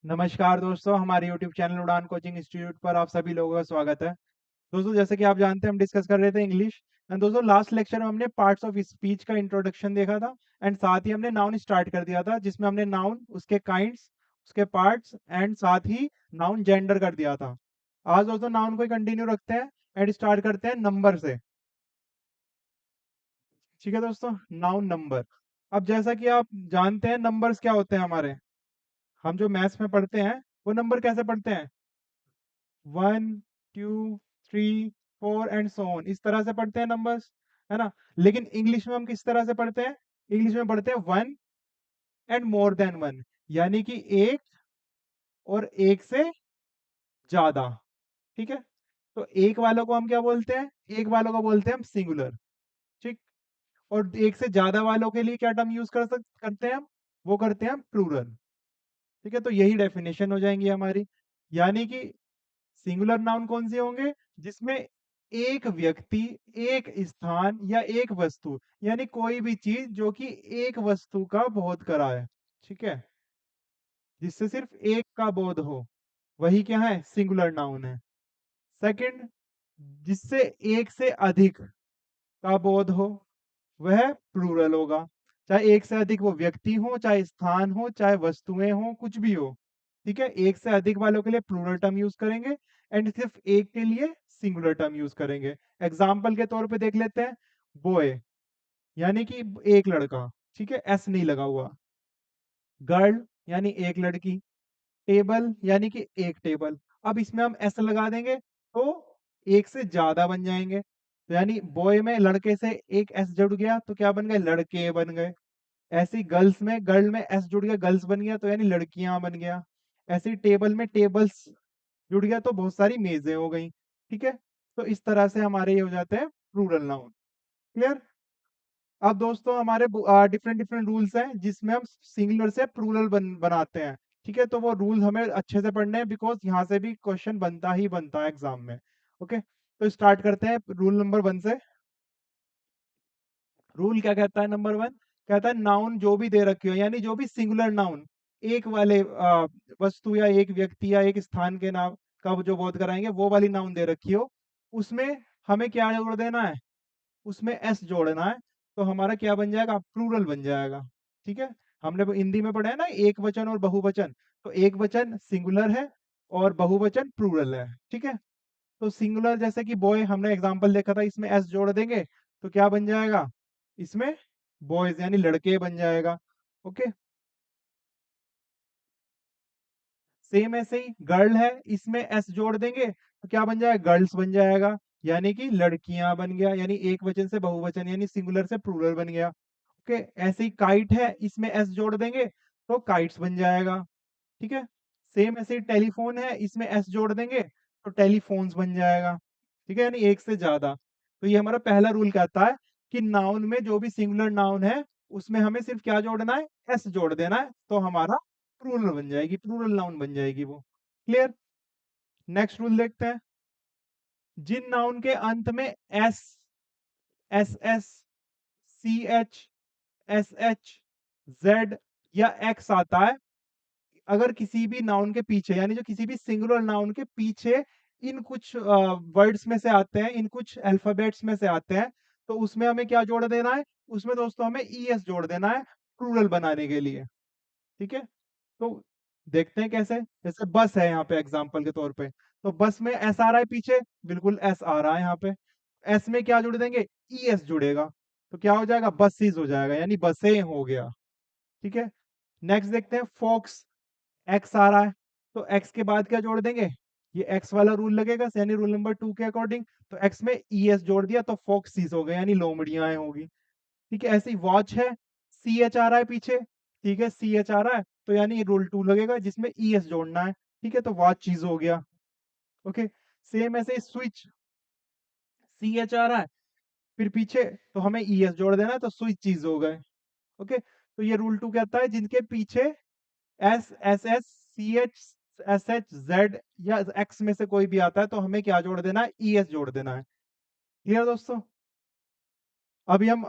नमस्कार दोस्तों, हमारे यूट्यूब चैनल उड़ान कोचिंग इंस्टीट्यूट पर आप सभी लोगों का स्वागत है। दोस्तों, जैसे कि आप जानते हैं, हम डिस्कस कर रहे थे इंग्लिश। एंड दोस्तों, लास्ट लेक्चर में हमने पार्ट्स ऑफ स्पीच का इंट्रोडक्शन देखा था। एंड साथ ही हमने नाउन स्टार्ट कर दिया था, जिसमें हमने नाउन, उसके काइंड्स, उसके पार्ट्स एंड साथ ही नाउन जेंडर कर दिया था। आज दोस्तों नाउन को कंटिन्यू रखते हैं एंड स्टार्ट करते हैं नंबर से। ठीक है दोस्तों, नाउन नंबर। अब जैसा कि आप जानते हैं, नंबर्स क्या होते हैं हमारे। हम जो मैथ्स में पढ़ते हैं, वो नंबर कैसे पढ़ते हैं? 1, 2, 3, 4 एंड सो ऑन, इस तरह से पढ़ते हैं नंबर्स, है ना। लेकिन इंग्लिश में हम किस तरह से पढ़ते हैं? इंग्लिश में पढ़ते हैं one and more than one, यानी कि एक और एक से ज्यादा। ठीक है। तो एक वालों को हम क्या बोलते हैं? एक वालों को बोलते हैं हम सिंगुलर। ठीक। और एक से ज्यादा वालों के लिए क्या टर्म यूज करते हैं हम? वो करते हैं हम प्लूरल। ठीक है, तो यही डेफिनेशन हो जाएंगी हमारी। यानी कि सिंगुलर नाउन कौन से होंगे? जिसमें एक व्यक्ति, एक स्थान या एक वस्तु, यानी कोई भी चीज जो कि एक वस्तु का बोध कराए। ठीक है, जिससे सिर्फ एक का बोध हो, वही क्या है? सिंगुलर नाउन है। सेकंड, जिससे एक से अधिक का बोध हो, वह प्लूरल होगा। चाहे एक से अधिक वो व्यक्ति हो, चाहे स्थान हो, चाहे वस्तुएं हो, कुछ भी हो। ठीक है, एक से अधिक वालों के लिए प्लूरल टर्म यूज करेंगे एंड सिर्फ एक के लिए सिंगुलर टर्म यूज करेंगे। एग्जाम्पल के तौर पे देख लेते हैं। बॉय, यानी कि एक लड़का। ठीक है, एस नहीं लगा हुआ। गर्ल, यानी एक लड़की। टेबल, यानी कि एक टेबल। अब इसमें हम एस लगा देंगे तो एक से ज्यादा बन जाएंगे। तो यानी बॉय में लड़के से एक एस जुड़ गया तो क्या बन गए? लड़के बन गए। ऐसी गर्ल्स में, गर्ल में एस जुड़ गया, गर्ल्स बन गया तो यानी लड़कियां बन गया। ऐसी टेबल में टेबल्स जुड़ गया तो बहुत सारी मेजें हो गई। ठीक है, तो इस तरह से हमारे ये हो जाते हैं प्लूरल नाउन। क्लियर? अब दोस्तों, हमारे डिफरेंट डिफरेंट रूल्स हैं जिसमें हम सिंगुलर से प्लूरल बनाते हैं। ठीक है, तो वो रूल हमें अच्छे से पढ़ने हैं, बिकॉज यहाँ से भी क्वेश्चन बनता ही बनता है एग्जाम में। ओके, तो स्टार्ट करते हैं रूल नंबर 1 से। रूल क्या कहता है? नंबर 1 कहता है नाउन जो भी दे रखी हो, यानी जो भी सिंगुलर नाउन, एक वाले वस्तु या एक व्यक्ति या एक स्थान के नाम का जो बोध कराएंगे, वो वाली नाउन दे रखी हो, उसमें हमें क्या जोड़ देना है? उसमें एस जोड़ना है। तो हमारा क्या बन जाएगा? प्लूरल बन जाएगा। ठीक है, हमने हिंदी में पढ़ा है ना, एक वचन और बहुवचन। तो एक वचन सिंगुलर है और बहुवचन प्लूरल है। ठीक है, तो सिंगुलर जैसे कि बॉय, हमने एग्जांपल देखा था, इसमें एस जोड़ देंगे तो क्या बन जाएगा? इसमें बॉयज यानी लड़के बन जाएगा। ओके, सेम ऐसे ही गर्ल है, इसमें एस जोड़ देंगे तो क्या बन जाएगा? गर्ल्स बन जाएगा, यानी कि लड़कियां बन गया, यानी एक वचन से बहुवचन यानी सिंगुलर से प्लूरल बन गया। ओके, ऐसे ही काइट है, इसमें एस जोड़ देंगे तो काइट्स बन जाएगा। ठीक है, सेम ऐसे ही टेलीफोन है, इसमें एस जोड़ देंगे तो टेलीफोन्स बन जाएगा। ठीक है, यानी एक से ज्यादा। तो ये हमारा पहला रूल कहता है कि नाउन में जो भी सिंगुलर नाउन है, उसमें हमें सिर्फ क्या जोड़ना है? एस जोड़ देना है, तो हमारा प्लूरल बन जाएगी, प्लूरल नाउन बन जाएगी वो। क्लियर? नेक्स्ट रूल देखते हैं। जिन नाउन के अंत में S, S S, C H, S H, Z या एक्स आता है, अगर किसी भी नाउन के पीछे, यानी जो किसी भी सिंगुलर नाउन के पीछे इन कुछ वर्ड्स में से आते हैं, इन कुछ अल्फाबेट्स में से आते हैं, तो उसमें हमें क्या जोड़ देना है? उसमें दोस्तों हमें ई एस जोड़ देना है, प्लूरल बनाने के लिए। ठीक है, तो देखते हैं कैसे। जैसे बस है यहाँ पे एग्जाम्पल के तौर पे, तो बस में एस आ रहा है पीछे, बिल्कुल एस आ रहा है यहाँ पे। एस में क्या जुड़ देंगे? ई एस जुड़ेगा, तो क्या हो जाएगा? बसेस हो जाएगा, यानी बसें हो गया। ठीक है, नेक्स्ट देखते हैं। फॉक्स, एक्स आ रहा है, तो एक्स के बाद क्या जोड़ देंगे? ये एक्स वाला रूल लगेगा, यानी रूल नंबर 2 के अकॉर्डिंग। तो एक्स में ई एस जोड़ दिया तो फॉक्सीज हो गए, यानी लोमड़ियां होगी। ठीक है, ऐसे ही वॉच है, सी एच आ रहा है पीछे। ठीक है, सी एच आ रहा है तो यानी रूल 2 लगेगा, जिसमें ई एस जोड़ना है। ठीक है, तो वॉच चीज हो गया। ओके, सेम ऐसे स्विच, सी एच आ रहा है, फिर पीछे तो हमें ई एस जोड़ देना है, तो स्विच चीज हो गए। ओके, तो ये रूल 2 कहता है जिनके पीछे S, S S, C H, S H, Z या एक्स में से कोई भी आता है, तो हमें क्या जोड़ देना है? ई एस जोड़ देना है। क्लियर दोस्तों? अभी हम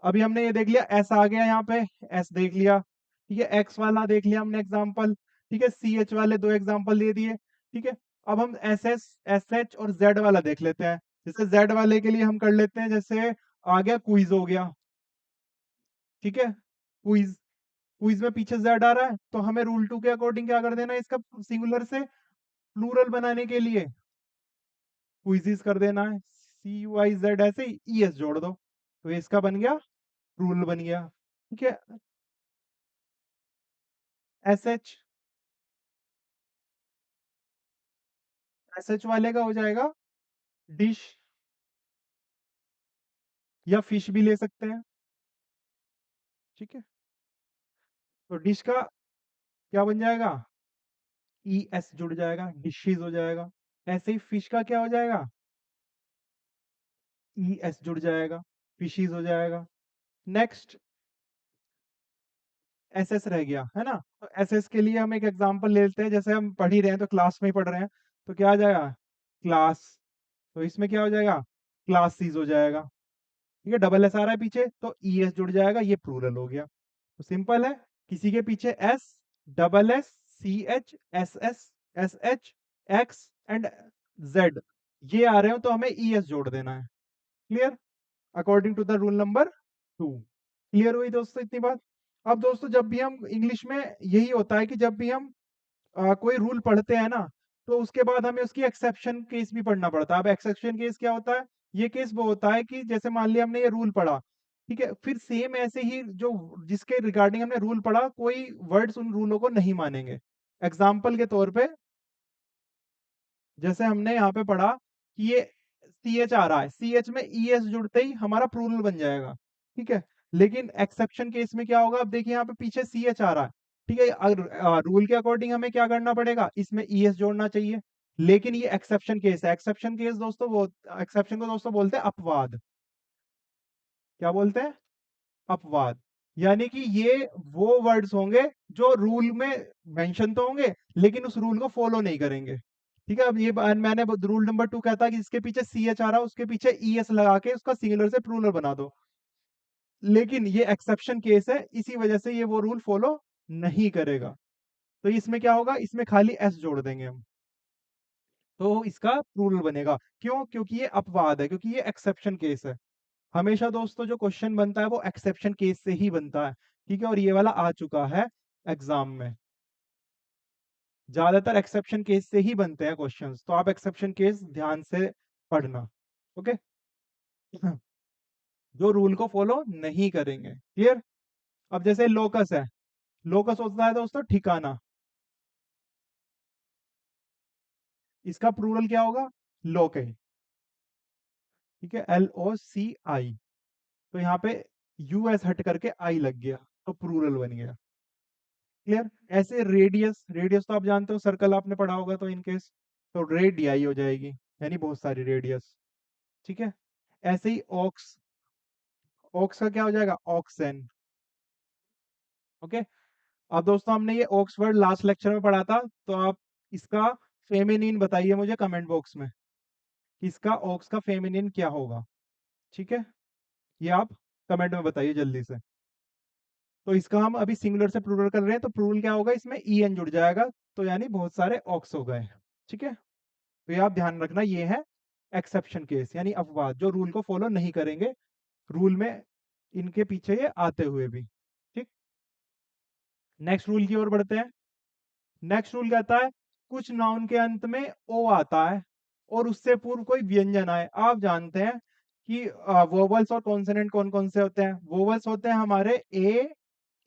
अभी हमने ये देख लिया, एस आ गया यहाँ पे, एस देख लिया। ठीक है, एक्स वाला देख लिया हमने एग्जाम्पल। ठीक है, सी एच वाले दो एग्जाम्पल दे दिए। ठीक है, अब हम एस एस, एस एच और जेड वाला देख लेते हैं। जैसे जेड वाले के लिए हम कर लेते हैं, जैसे आ गया क्विज हो गया। ठीक है, क्विज, क्विज में पीछे जेड आ रहा है, तो हमें रूल टू के अकॉर्डिंग क्या कर देना है, इसका सिंगुलर से प्लूरल बनाने के लिए क्विजिस कर देना है, सी यू आई जेड ऐसे ई एस जोड़ दो, तो ये इसका बन गया, रूल बन गया। ठीक है, एस एच, एस एच वाले का हो जाएगा डिश, या फिश भी ले सकते हैं। ठीक है, तो डिश का क्या बन जाएगा, ई एस जुड़ जाएगा, डिशेज हो जाएगा। ऐसे ही फिश का क्या हो जाएगा, ई एस जुड़ जाएगा, फिशीज हो जाएगा। नेक्स्ट एस एस रह गया, है ना। तो एस एस के लिए हम एक एग्जांपल ले लेते हैं, जैसे हम पढ़ ही रहे हैं तो क्लास में ही पढ़ रहे हैं, तो क्या आ जाएगा, क्लास। तो इसमें क्या हो जाएगा, क्लासेस हो जाएगा। ठीक है, डबल एस आ रहा है पीछे, तो ई एस जुड़ जाएगा, ये प्लूरल हो गया। तो सिंपल है, किसी के पीछे S, double S, C H, S H, X and Z, ये आ रहे हो तो हमें ई एस जोड़ देना है। Clear, according to the rule number 2। Clear हुई दोस्तों इतनी बात। अब दोस्तों जब भी हम इंग्लिश में यही होता है कि जब भी हम कोई रूल पढ़ते हैं ना, तो उसके बाद हमें उसकी एक्सेप्शन केस भी पढ़ना पड़ता है। अब एक्सेप्शन केस क्या होता है, ये केस वो होता है कि जैसे मान लिया हमने ये रूल पढ़ा, ठीक है, फिर सेम ऐसे ही जो जिसके रिगार्डिंग हमने रूल पढ़ा, कोई वर्ड्स उन रूलों को नहीं मानेंगे। एग्जाम्पल के तौर पे, जैसे हमने यहाँ पे पढ़ा कि ये सी एच आ रहा है, सी एच में ई एस जुड़ते ही हमारा प्लूरल बन जाएगा। ठीक है, लेकिन एक्सेप्शन केस में क्या होगा, अब देखिए यहाँ पे पीछे सी एच आ रहा है। ठीक है, अगर रूल के अकॉर्डिंग हमें क्या करना पड़ेगा, इसमें ई एस जोड़ना चाहिए। लेकिन ये एक्सेप्शन केस है, एक्सेप्शन केस दोस्तों वो, एक्सेप्शन को दोस्तों बोलते हैं अपवाद। क्या बोलते हैं, अपवाद। यानी कि ये वो वर्ड्स होंगे जो रूल में मेंशन तो होंगे, लेकिन उस रूल को फॉलो नहीं करेंगे। ठीक है, अब ये मैंने रूल नंबर 2 कहता है कि जिसके पीछे सी एच आ रहा है उसके पीछे ई एस लगा के उसका सिंगुलर से प्लूरल बना दो। लेकिन ये एक्सेप्शन केस है, इसी वजह से ये वो रूल फॉलो नहीं करेगा। तो इसमें क्या होगा, इसमें खाली एस जोड़ देंगे हम, तो इसका प्लूरल बनेगा। क्यों, क्योंकि ये अपवाद है, क्योंकि ये एक्सेप्शन केस है। हमेशा दोस्तों जो क्वेश्चन बनता है वो एक्सेप्शन केस से ही बनता है। ठीक है, और ये वाला आ चुका है एग्जाम में, ज्यादातर एक्सेप्शन केस से ही बनते हैं क्वेश्चंस, तो आप एक्सेप्शन केस ध्यान से पढ़ना। ओके, जो रूल को फॉलो नहीं करेंगे। क्लियर। अब जैसे लोकस है, लोकस होता है दोस्तों ठिकाना, इसका प्लूरल क्या होगा, लोके। ठीक है, एल ओ सी आई, तो यहाँ पे यूएस हट करके आई लग गया, तो प्लूरल बन गया। क्लियर। ऐसे रेडियस, रेडियस तो आप जानते हो, सर्कल आपने पढ़ा होगा, तो इनकेस तो रेडियाई हो जाएगी, यानी बहुत सारी रेडियस। ठीक है, ऐसे ही ऑक्स, ऑक्स का क्या हो जाएगा, ऑक्सन। ओके, अब दोस्तों हमने ये ऑक्स वर्ड लास्ट लेक्चर में पढ़ा था, तो आप इसका फेमिनिन बताइए मुझे कमेंट बॉक्स में, इसका ऑक्स का फेमिनिन क्या होगा। ठीक है, ये आप कमेंट में बताइए जल्दी से। तो इसका हम अभी सिंगुलर से प्लूरल कर रहे हैं, तो प्लूरल क्या होगा, इसमें ई एन जुड़ जाएगा, तो यानी बहुत सारे ऑक्स हो गए। ठीक है, तो ये आप ध्यान रखना, ये है एक्सेप्शन केस, यानी अपवाद, जो रूल को फॉलो नहीं करेंगे, रूल में इनके पीछे ये आते हुए भी। ठीक, नेक्स्ट रूल की ओर बढ़ते हैं। नेक्स्ट रूल कहता है, कुछ नाउन के अंत में ओ आता है और उससे पूर्व कोई व्यंजन आए। आप जानते हैं कि वोवल्स और कॉन्सोनेंट कौन कौन से होते हैं। वोवल्स होते हैं हमारे ए,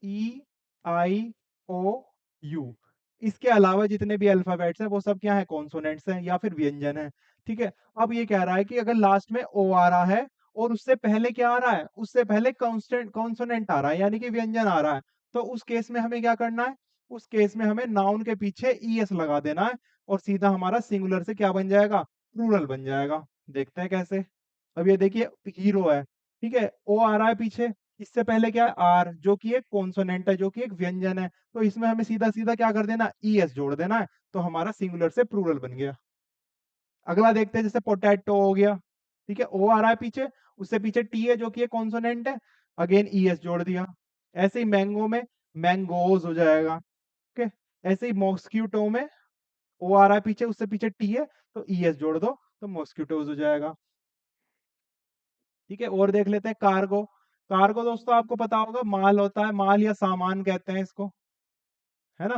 ई, आई, ओ, यू। इसके अलावा जितने भी अल्फाबेट्स हैं वो सब क्या है, कॉन्सोनेंट्स हैं या फिर व्यंजन है। ठीक है, अब ये कह रहा है कि अगर लास्ट में ओ आ रहा है और उससे पहले क्या आ रहा है, उससे पहले कॉन्स्टेंट कॉन्सोनेंट आ रहा है, यानी कि व्यंजन आ रहा है, तो उस केस में हमें क्या करना है, उस केस में हमें नाउन के पीछे ई एस लगा देना है, और सीधा हमारा सिंगुलर से क्या बन जाएगा, प्लूरल बन जाएगा। देखते हैं कैसे। अब ये देखिए, हीरो है, ठीक है, ओ आ रहा है पीछे, इससे पहले क्या है, आर, जो कि एक कॉन्सोनेंट है, जो कि एक व्यंजन है, तो इसमें हमें सीधा सीधा क्या कर देना, ई एस जोड़ देना है, तो हमारा सिंगुलर से प्लूरल बन गया। अगला देखते हैं, जैसे पोटैटो हो गया, ठीक है, ओ आ रहा है पीछे, उससे पीछे टी है जो कि एक कॉन्सोनेंट है, अगेन ई एस जोड़ दिया। ऐसे ही मैंगो में मैंगोज हो जाएगा। ओके, ऐसे ही मॉस्क्यूटो में ओ आ रहा है पीछे, उससे पीछे टी है, तो ई एस जोड़ दो तो मॉस्क्यूटोज हो जाएगा। ठीक है, और देख लेते हैं कार्गो। कार्गो दोस्तों आपको पता होगा माल होता है, माल या सामान कहते हैं इसको, है ना।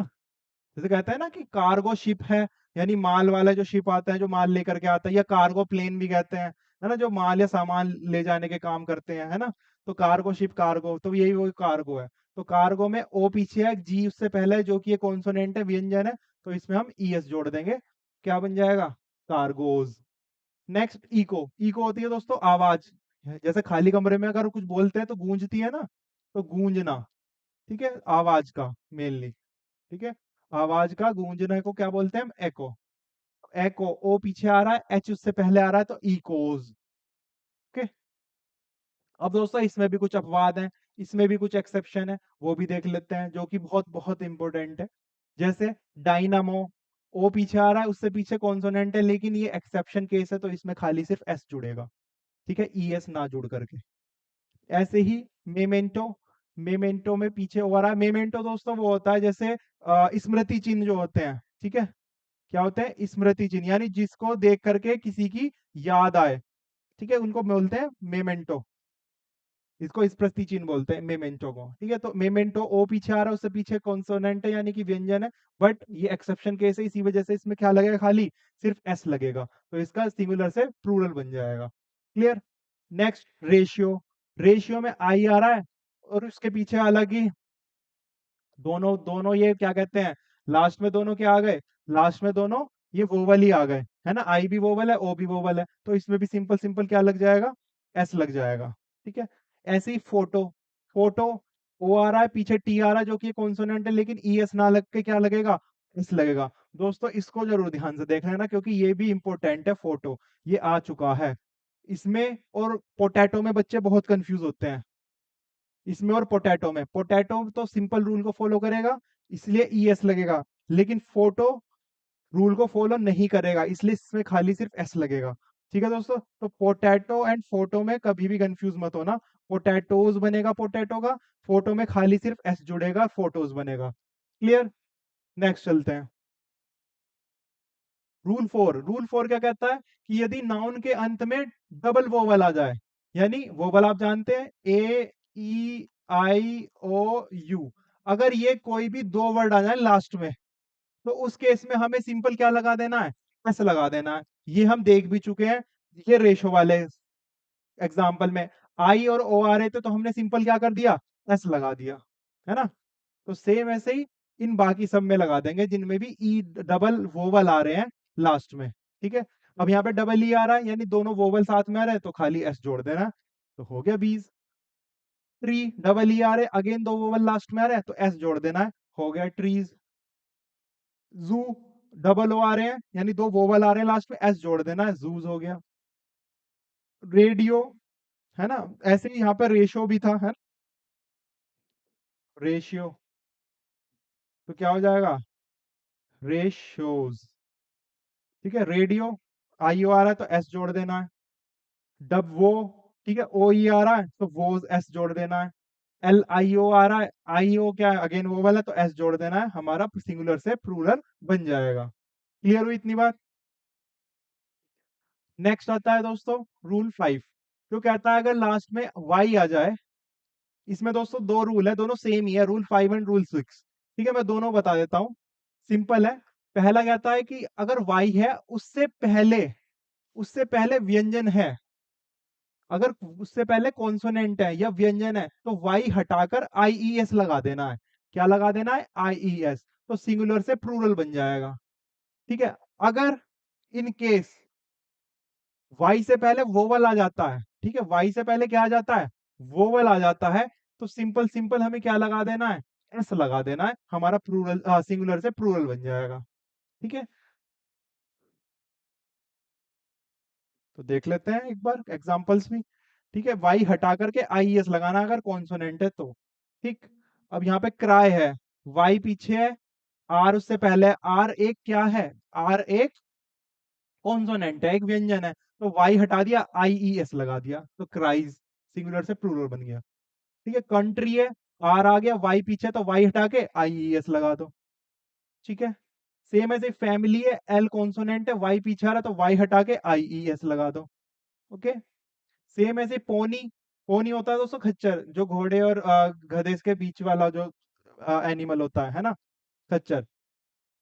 जैसे कहते हैं ना कि कार्गो शिप है, यानी माल वाला जो शिप आता है जो माल लेकर के आता है, या कार्गो प्लेन भी कहते हैं, है ना, जो माल या सामान ले जाने के काम करते हैं, है ना। तो कार्गो शिप, कार्गो तो यही वो कार्गो है। तो कार्गो में ओ पीछे है, जी उससे पहले है, जो कि ये कॉन्सोनेंट है, व्यंजन है, तो इसमें हम ई एस जोड़ देंगे, क्या बन जाएगा, कार्गोज। Next eco. इको होती है दोस्तों आवाज, जैसे खाली कमरे में अगर कुछ बोलते हैं तो गूंजती है ना, तो गूंजना। ठीक है, आवाज का मेनली। ठीक है, आवाज का गूंजने को क्या बोलते हैं हम, एको। एको, ओ पीछे आ रहा है, एच उससे पहले आ रहा है, तो इकोज। ओके। अब दोस्तों इसमें भी कुछ अपवाद हैं, इसमें भी कुछ एक्सेप्शन है, वो भी देख लेते हैं, जो कि बहुत बहुत इंपॉर्टेंट है। जैसे डायनामो, ओ पीछे आ रहा है, उससे पीछे कॉन्सोनेंट है, लेकिन ये एक्सेप्शन केस है, तो इसमें खाली सिर्फ एस जुड़ेगा। ठीक है, ई एस ना जुड़ करके। ऐसे ही मेमेंटो, मेमेंटो में पीछे हो रहा है। मेमेंटो दोस्तों वो होता है जैसे स्मृति चिन्ह जो होते हैं, ठीक है, क्या होते हैं, स्मृति चिन्ह, यानी जिसको देख करके किसी की याद आए, ठीक है, उनको बोलते हैं मेमेंटो। इसको स्मृति चिन्ह बोलते हैं मेमेंटो को। ठीक है, तो मेमेंटो ओ पीछे आ रहा है, उससे पीछे कॉन्सोनेंट है, यानी कि व्यंजन है, बट ये एक्सेप्शन केस है, इसी वजह से इसमें क्या लगेगा, खाली सिर्फ एस लगेगा, तो इसका सिंगुलर से प्लूरल बन जाएगा। क्लियर। Next ratio. रेशियो में आई आ रहा है, और उसके पीछे अलग ही दोनों दोनों ये क्या कहते हैं, लास्ट में दोनों क्या आ गए, लास्ट में दोनों ये वोवल ही आ गए, है ना, आई भी वोवल है, ओ भी वोवल है, तो इसमें भी सिंपल सिंपल क्या लग जाएगा, एस लग जाएगा। ठीक है, ऐसे ही फोटो। फोटो, ओ आ रहा है, पीछे टी आ रहा है, जो कि कॉन्सोनेंट है, लेकिन ई एस ना लग के क्या लगेगा, एस लगेगा। दोस्तों इसको जरूर ध्यान से देख लेना, क्योंकि ये भी इंपॉर्टेंट है, फोटो ये आ चुका है इसमें। और पोटैटो में बच्चे बहुत कंफ्यूज होते हैं, इसमें और पोटैटो में। पोटैटो तो सिंपल रूल को फॉलो करेगा, इसलिए ई एस लगेगा, लेकिन फोटो रूल को फॉलो नहीं करेगा, इसलिए इसमें खाली सिर्फ एस लगेगा। ठीक है दोस्तों, तो पोटैटो एंड फोटो में कभी भी कंफ्यूज मत होना। पोटैटोज बनेगा पोटैटो का, फोटो में खाली सिर्फ एस जुड़ेगा, फोटोज बनेगा। क्लियर। नेक्स्ट चलते हैं। Rule four. रूल फोर क्या कहता है कि यदि नाउन के अंत में डबल वोवल आ जाए, यानी वोवल आप जानते हैं, ए ई आई ओ यू, अगर ये कोई भी दो वर्ड आ जाए लास्ट में, तो उस केस में हमें सिंपल क्या लगा देना है, एस लगा देना है। ये हम देख भी चुके हैं, ये रेशो वाले एग्जाम्पल में आई और ओ आ रहे थे, तो हमने सिंपल क्या कर दिया, एस लगा दिया, है ना। तो सेम ऐसे ही इन बाकी सब में लगा देंगे जिनमें भी ई डबल वोवल आ रहे हैं लास्ट में। ठीक है, अब यहाँ पे डबल ई आ रहा है, यानी दोनों वोवल साथ में आ रहे हैं, तो खाली एस जोड़ देना है, तो हो गया बीज। ट्री, डबल ई आ रहे, अगेन दो वोवल लास्ट में आ रहे हैं, तो एस जोड़ देना है, हो गया ट्रीज। जू, डबल ओ आ रहे हैं, यानी दो वोवल आ रहे हैं लास्ट में, एस जोड़ देना है, जूज हो गया। रेडियो, है ना, ऐसे ही यहाँ पर रेशियो भी था, है, रेशियो, तो क्या हो जाएगा, रेशियोज। ठीक है, रेडियो, आई ओ आ रहा है, तो एस जोड़ देना है। डब वो, ठीक है, ओ ई आ रहा है, तो वोज एस जोड़ देना है। एल आई ओ आ रहा है, आई ओ क्या है, अगेन वो वाला, तो एस जोड़ देना है, हमारा सिंगुलर से प्लूरल बन जाएगा। क्लियर हुई इतनी बात। नेक्स्ट आता है दोस्तों रूल 5, जो कहता है अगर लास्ट में वाई आ जाए। इसमें दोस्तों दो रूल है, दोनों सेम ही है, रूल 5 एंड रूल 6। ठीक है, मैं दोनों बता देता हूँ, सिंपल है। पहला कहता है कि अगर वाई है, उससे पहले व्यंजन है, अगर उससे पहले कॉन्सोनेंट है या व्यंजन है, तो वाई हटाकर आईईएस लगा देना है। क्या लगा देना है, आईईएस, तो सिंगुलर से प्लूरल बन जाएगा। ठीक है, अगर इन केस वाई से पहले वोवल आ जाता है, ठीक है, वाई से पहले क्या आ जाता है, वोवल आ जाता है, तो सिंपल सिंपल हमें क्या लगा देना है, एस लगा देना है, हमारा प्लूरल सिंगुलर से प्लूरल बन जाएगा। ठीक है, तो देख लेते हैं एक बार एग्जांपल्स भी। ठीक है, वाई हटा करके आईएस लगाना अगर कॉन्सोनेंट है तो। ठीक, अब यहाँ पे क्राई है, वाई पीछे है, आर उससे पहले है, आर एक क्या है, आर एक कॉन्सोनेंट है, एक व्यंजन है, तो वाई हटा दिया, आईईएस लगा दिया, तो क्राइज, सिंगुलर से प्लूरल बन गया। ठीक है, कंट्री है, आर आ गया, वाई पीछे, तो वाई हटा के आईईएस लगा दो। ठीक है। सेम ऐसे फैमिली है, एल कॉन्सोनेंट है, वाई पीछे आ रहा है तो वाई हटा के आई ई एस लगा दो। ओके। सेम ऐसे पोनी, पोनी होता है दोस्तों खच्चर, जो घोड़े और गधे के बीच वाला जो एनिमल होता है ना, खच्चर।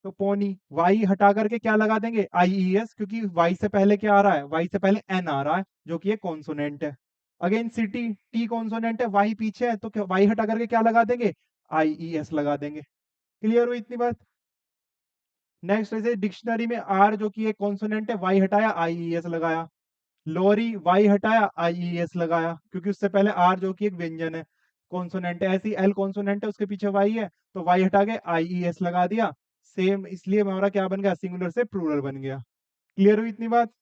तो पोनी, वाई हटा करके क्या लगा देंगे, आई ई एस, क्योंकि वाई से पहले क्या आ रहा है, वाई से पहले एन आ रहा है जो कि एक कॉन्सोनेंट है। अगेन सिटी, टी कॉन्सोनेंट है, वाई पीछे है, तो क्या वाई हटा करके क्या लगा देंगे, आई ई एस लगा देंगे। क्लियर हुई इतनी बात। नेक्स्ट ऐसे डिक्शनरी में आर जो कि एक कॉन्सोनेंट है, वाई हटाया आई ई एस लगाया। लोरी, वाई हटाया आई ई एस लगाया, क्योंकि उससे पहले आर जो कि एक व्यंजन है, कॉन्सोनेंट है। ऐसी एल कॉन्सोनेंट है, उसके पीछे वाई है, तो वाई हटा के आई ई एस लगा दिया। सेम, इसलिए हमारा क्या बन गया, सिंगुलर से प्लूरल बन गया। क्लियर हुई इतनी बात।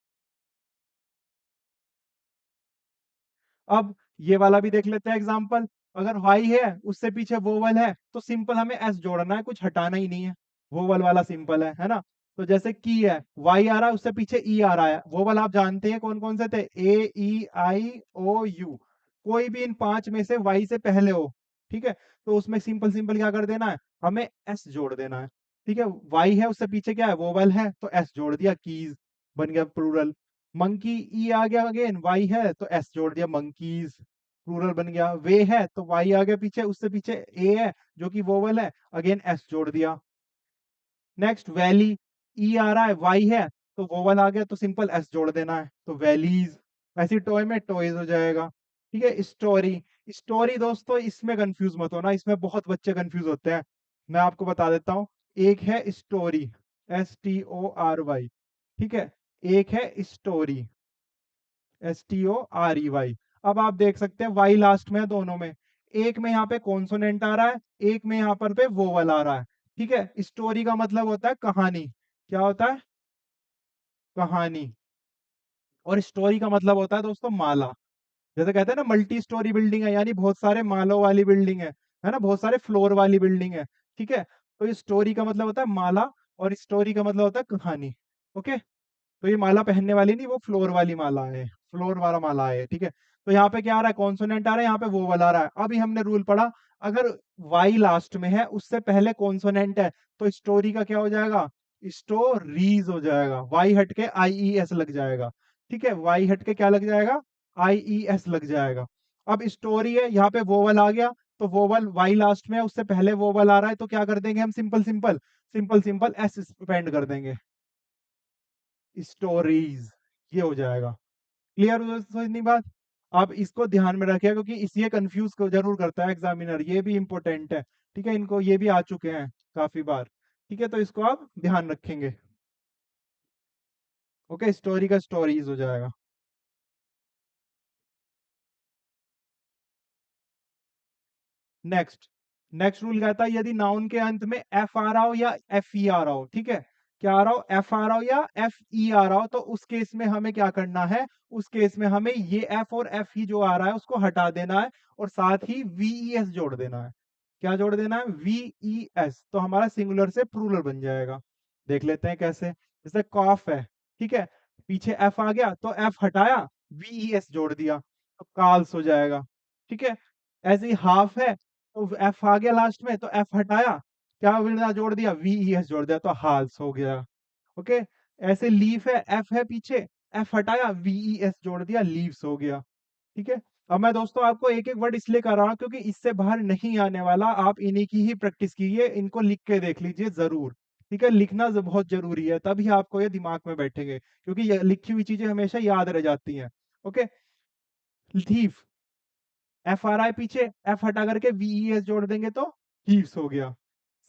अब ये वाला भी देख लेते हैं एग्जांपल। अगर वाई है, उससे पीछे वोवल है, तो सिंपल हमें एस जोड़ना है, कुछ हटाना ही नहीं है। वोवल वाला सिंपल है ना। तो जैसे की है, वाई आ रहा है, उससे पीछे ई आ रहा है, वोवल आप जानते हैं कौन कौन से थे, ए ई आई ओ यू। कोई भी इन पांच में से वाई से पहले हो, ठीक है, तो उसमें सिंपल सिंपल क्या कर देना है, हमें एस जोड़ देना है। ठीक है, वाई है, उससे पीछे क्या है, वोवल है, तो एस जोड़ दिया, कीज बन गया प्लूरल। मंकी, ई आ गया, अगेन वाई है तो एस जोड़ दिया, मंकीज प्लूरल बन गया। वे है तो वाई आ गया पीछे, उससे पीछे ए है जो कि वोवल है, अगेन एस जोड़ दिया। नेक्स्ट वैली, ई आ रहा है, वाई है, तो वोवल आ गया, तो सिंपल एस जोड़ देना है, तो वैलीज। ऐसी टॉय में टॉयज हो जाएगा। ठीक है। स्टोरी, स्टोरी दोस्तों इसमें कंफ्यूज मत होना, इसमें बहुत बच्चे कंफ्यूज होते हैं। मैं आपको बता देता हूँ। एक है story, S T O R Y, ठीक है। एक है story, S T O R E Y. अब आप देख सकते हैं वाई लास्ट में है दोनों में। एक में यहाँ पे कॉन्सोनेंट आ रहा है, एक में यहाँ पर पे वोवल आ रहा है। ठीक है। स्टोरी का मतलब होता है कहानी। क्या होता है, कहानी। और स्टोरी का मतलब होता है दोस्तों माला। जैसे कहते हैं ना, मल्टी स्टोरी बिल्डिंग है, यानी बहुत सारे मालों वाली बिल्डिंग है ना, बहुत सारे फ्लोर वाली बिल्डिंग है। ठीक है। तो ये स्टोरी का मतलब होता है माला, और स्टोरी का मतलब होता है कहानी। ओके। तो ये माला पहनने वाली नहीं, वो फ्लोर वाली माला है, फ्लोर वाला माला है। ठीक है। तो यहाँ पे क्या आ रहा है, कॉन्सोनेंट आ रहा है, यहाँ पे वोवल आ रहा है। अभी हमने रूल पढ़ा, अगर वाई लास्ट में है, उससे पहले कॉन्सोनेंट है, तो स्टोरी का क्या हो जाएगा, स्टोरीज हो जाएगा, वाई हट के आई ई एस लग जाएगा। ठीक है, वाई हट के क्या लग जाएगा, आई ई एस लग जाएगा। अब स्टोरी है, यहाँ पे वोवल आ गया, तो वोवल वाई लास्ट में है, उससे पहले वोवल आ रहा है, तो क्या कर देंगे हम, simple simple simple simple S spend कर देंगे, स्टोरीज, ये हो जाएगा। क्लियर हो दोस्तों इतनी बात। आप इसको ध्यान में रखिए, क्योंकि इसी कंफ्यूज को जरूर करता है एग्जामिनर, ये भी इंपॉर्टेंट है। ठीक है, इनको ये भी आ चुके हैं काफी बार। ठीक है, तो इसको आप ध्यान रखेंगे। ओके, स्टोरी का स्टोरीज हो जाएगा। नेक्स्ट, नेक्स्ट रूल कहता है, यदि नाउन के अंत में एफ आ रहा हो या एफ ई आ रहा हो, ठीक है, क्या आ रहा हो, एफ आ रहा हो या एफ ई आ रहा हो, तो उस केस में हमें क्या करना है, उस केस में हमें ये एफ और एफ ई जो आ रहा है उसको हटा देना है, और साथ ही वी ई एस जोड़ देना है। क्या जोड़ देना है, वी ई एस, तो हमारा सिंगुलर से प्लूरल बन जाएगा। देख लेते हैं कैसे। जैसे कॉफ है, ठीक है, पीछे एफ आ गया, तो एफ हटाया, वी ई एस जोड़ दिया, तो काल्स हो जाएगा। ठीक है। ऐसे ही हाफ है, तो एफ आ गया लास्ट में, तो एफ हटाया, क्या बिना जोड़ दिया, वी ई एस जोड़ दिया, तो हाल्स हो गया। ओके। ऐसे लीफ है, एफ है पीछे, एफ हटाया, वी ई एस जोड़ दिया, लीव्स हो गया। ठीक है। अब मैं दोस्तों आपको एक एक वर्ड इसलिए कर रहा हूँ, क्योंकि इससे बाहर नहीं आने वाला, आप इन्हीं की ही प्रैक्टिस कीजिए, इनको लिख के देख लीजिए जरूर। ठीक है, लिखना बहुत जरूरी है, तभी आपको ये दिमाग में बैठेंगे, क्योंकि ये लिखी हुई चीजें हमेशा याद रह जाती हैं। ओके। थीफ, एफ आ रहा है पीछे, एफ हटा करके वी एस जोड़ देंगे, तो थीव्स हो गया।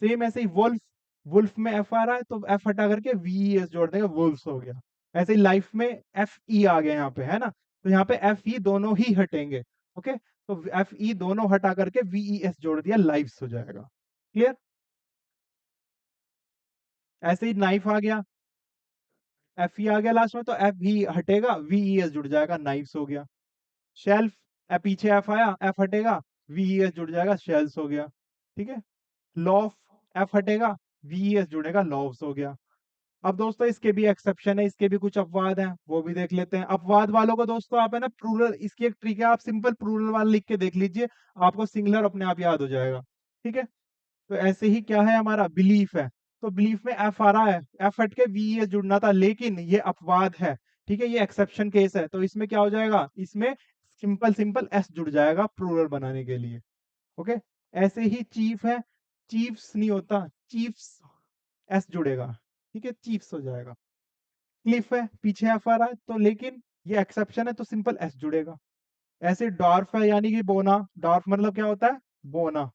सेम ऐसे ही वुल्फ, वुल्फ में एफ आ रहा है, तो एफ हटा करके वी एस जोड़ देंगे, वुल्फ्स हो गया। ऐसे ही लाइफ में एफ ई आ गया यहाँ पे, है ना, तो यहाँ पे एफ ई दोनों ही हटेंगे। ओके, तो एफ ई दोनों हटा करके वी ई एस जोड़ दिया, लाइफ्स हो जाएगा। क्लियर। ऐसे ही नाइफ आ गया, एफ ई आ गया लास्ट में, तो एफ ई हटेगा, वी ई एस जुड़ जाएगा, नाइफ्स हो गया। शेल्फ, पीछे एफ आया, एफ हटेगा, वी ई एस जुड़ जाएगा, शेल्स हो गया। ठीक है। लॉफ, एफ हटेगा, वी एस जुड़ेगा, लॉव्स हो गया। अब दोस्तों इसके भी एक्सेप्शन है, इसके भी कुछ अपवाद हैं, वो भी देख लेते हैं। अपवाद वालों को दोस्तों आप है ना, प्लूरल, इसकी एक ट्रिक है, आप सिंपल प्लूरल वाला लिख के देख लीजिए, आपको सिंगुलर अपने आप याद हो जाएगा। ठीक है। तो ऐसे ही क्या है, हमारा बिलीफ है, तो बिलीफ में एफ आ रहा है, एफ हट के वीएस जुड़ना था, लेकिन ये अपवाद है, ठीक है, ये एक्सेप्शन केस है, तो इसमें क्या हो जाएगा, इसमें सिंपल सिंपल एस जुड़ जाएगा प्लूरल बनाने के लिए। ओके, ऐसे ही चीफ है, चीफ्स नहीं होता, चीफ्स, एस जुड़ेगा, ठीक है, चीफ्स हो जाएगा। क्लिफ है, पीछे एफ आ रहा है, तो लेकिन ये एक्सेप्शन है तो सिंपल एस जुड़ेगा। ऐसे डॉर्फ है यानी कि बोना, डॉर्फ मतलब क्या होता है, बोना,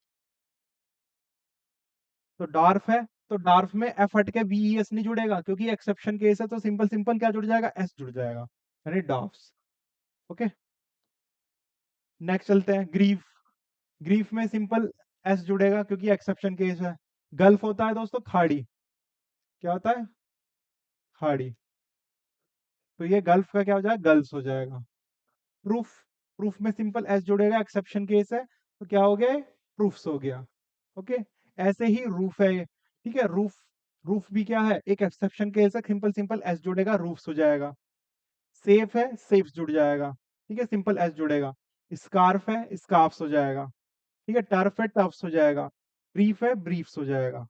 तो डॉर्फ है, तो डॉर्फ में एफ हट के वीएस नहीं जुड़ेगा क्योंकि एक्सेप्शन केस है, तो सिंपल सिंपल क्या जुड़ जाएगा, एस जुड़ जाएगा, यानी डॉर्फ्स। ओके, नेक्स्ट चलते हैं, ग्रीफ। ग्रीफ में सिंपल एस जुड़ेगा क्योंकि एक्सेप्शन केस है। गल्फ होता है दोस्तों खाड़ी, क्या होता है, खाड़ी, तो ये गल्फ का क्या हो जाएगा, गल्फ्स हो जाएगा। प्रूफ, प्रूफ में सिंपल एस जुड़ेगा, एक्सेप्शन केस है, तो क्या हो गया, प्रूफ्स हो गया। ओके, ऐसे ही रूफ है ये, ठीक है, रूफ, रूफ भी क्या है, एक एक्सेप्शन केस है, सिंपल सिंपल एस जुड़ेगा, रूफ्स हो जाएगा। सेफ है, सेफ्स जुड़ जाएगा, ठीक है, सिंपल एस जुड़ेगा। स्कार्फ है, स्कार्फ्स हो जाएगा, ठीक है, टर्फ है, टफ्स हो जाएगा। ब्रीफ है, ब्रीफ्स हो जाएगा।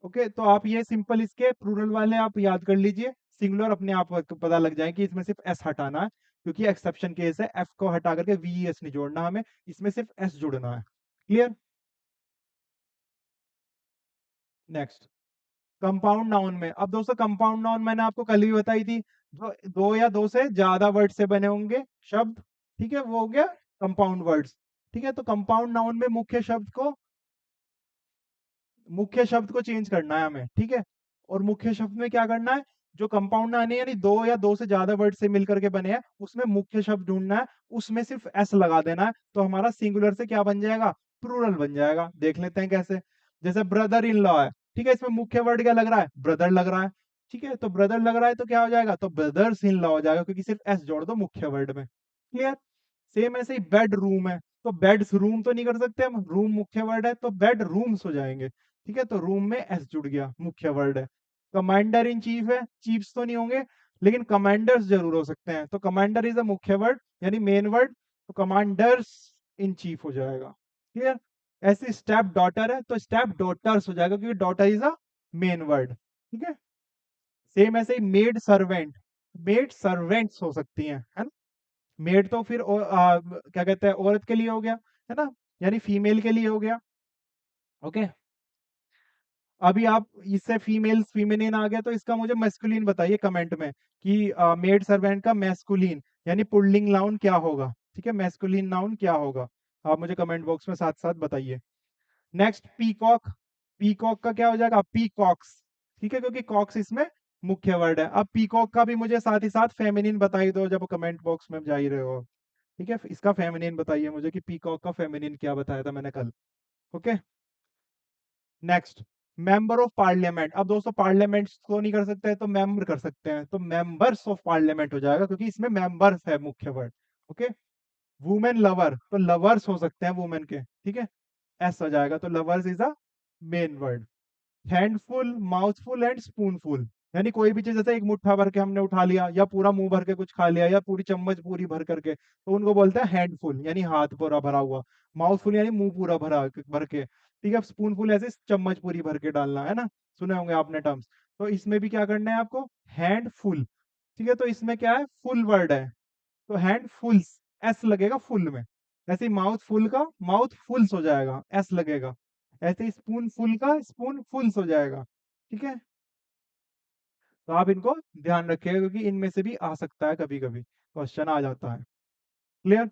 ओके, तो आप ये सिंपल इसके प्लूरल वाले आप याद कर लीजिए, सिंगुलर अपने आप को पता लग जाए कि इसमें सिर्फ एस हटाना है, क्योंकि एक्सेप्शन केस है, एफ को हटा करके वीएस नहीं जोड़ना हमें, इसमें सिर्फ एस जुड़ना है। क्लियर। नेक्स्ट, कंपाउंड नाउन में, अब दोस्तों कंपाउंड नाउन मैंने आपको कल भी बताई थी, जो दो या दो से ज्यादा वर्ड से बने होंगे शब्द, ठीक है, वो हो गया कंपाउंड वर्ड्स। ठीक है, तो कंपाउंड नाउन में मुख्य शब्द को चेंज करना है हमें, ठीक है, और मुख्य शब्द में क्या करना है, जो कंपाउंड आने यानी दो या दो से ज्यादा वर्ड से मिलकर के बने हैं, उसमें मुख्य शब्द ढूंढना है, उसमें सिर्फ एस लगा देना है, तो हमारा सिंगुलर से क्या बन जाएगा, प्लूरल बन जाएगा। देख लेते हैं कैसे। जैसे ब्रदर इन लॉ है, ठीक है, इसमें मुख्य वर्ड क्या लग रहा है, ब्रदर लग रहा है, ठीक है, तो ब्रदर लग रहा है तो क्या हो जाएगा, तो ब्रदर्स इन लॉ हो जाएगा, क्योंकि सिर्फ एस जोड़ दो मुख्य वर्ड में। क्लियर। सेम ऐसे ही बेड रूम है, तो बेड्स रूम तो नहीं कर सकते हम, रूम मुख्य वर्ड है, तो बेड रूम्स हो जाएंगे, ठीक है, तो रूम में एस जुड़ गया, मुख्य वर्ड है। कमांडर इन चीफ है, चीफ्स तो नहीं होंगे, लेकिन कमांडर्स जरूर हो सकते हैं, तो कमांडर इज अ मुख्य वर्ड यानी मेन वर्ड, तो कमांडर्स इन चीफ हो जाएगा। क्लियर। ऐसे स्टेप डॉटर है, तो स्टेप डॉटर्स हो जाएगा, क्योंकि daughter is a main word, ठीक है। सेम ऐसे he maid servant, made servants हो सकती हैं, है ना, मेड तो फिर क्या कहते हैं, औरत के लिए हो गया, है ना, यानी फीमेल के लिए हो गया। ओके, अभी आप इससे फीमेल फीमेलिन आ गया, तो इसका मुझे मैस्कुलिन बताइए कमेंट में कि मेड सर्वेंट का मैस्कुलिन यानी पुल्लिंग नाउन क्या होगा, ठीक है, मैस्कुलिन नाउन क्या होगा, आप मुझे कमेंट बॉक्स में साथ साथ बताइए। नेक्स्ट, पीकॉक, पीकॉक का क्या हो जाएगा, पीकॉक्स, ठीक है, क्योंकि कॉक्स इसमें मुख्य वर्ड है। अब पीकॉक का भी मुझे साथ ही साथ फेमिनिन बताई दो जब कमेंट बॉक्स में जा ही रहे हो, ठीक है, इसका फेमिनिन बताइए मुझे कि पीकॉक का फेमिनिन क्या बताया था मैंने कल। Okay, next, member of parliament. अब दोस्तों पार्लियामेंट को नहीं कर सकते हैं तो मेंबर कर सकते हैं, तो मेंबर्स ऑफ पार्लियामेंट हो जाएगा, क्योंकि इसमें मेंबर्स है मुख्य वर्ड। ओके, वुमेन लवर, तो लवर्स हो सकते हैं वुमेन के, ठीक है, एस हो जाएगा, तो lovers is a main word. Handful, mouthful and spoonful, यानी कोई भी चीज जैसे एक मुट्ठा भर के हमने उठा लिया, या पूरा मुंह भर के कुछ खा लिया, या पूरी चम्मच पूरी भर करके, तो उनको बोलते हैं हैंडफुल, यानी हाथ पूरा भरा हुआ। माउथफुल यानी मुंह पूरा भर के, ठीक है, स्पूनफुल ऐसे चम्मच पूरी भर के डालना, है ना, सुने होंगे आपने टर्म्स। तो इसमें भी क्या करना है आपको, हैंडफुल, ठीक है, तो इसमें क्या है, फुल वर्ड है, तो हैंडफुल्स, एस लगेगा फुल में। ऐसे ही माउथ फुल का माउथ फुल्स हो जाएगा, एस लगेगा। ऐसे ही स्पून फुल का स्पून फुल्स हो जाएगा, ठीक है, तो आप इनको ध्यान रखिएगा, क्योंकि इनमें से भी आ सकता है, कभी कभी क्वेश्चन आ जाता है। क्लियर।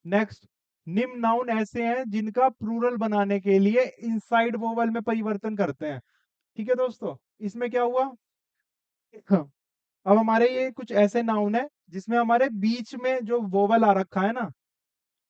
नेक्स्ट, निम्न नाउन ऐसे हैं जिनका प्लूरल बनाने के लिए इनसाइड वोवल में परिवर्तन करते हैं। ठीक है दोस्तों, इसमें क्या हुआ, अब हमारे ये कुछ ऐसे नाउन है जिसमें हमारे बीच में जो वोवल आ रखा है ना,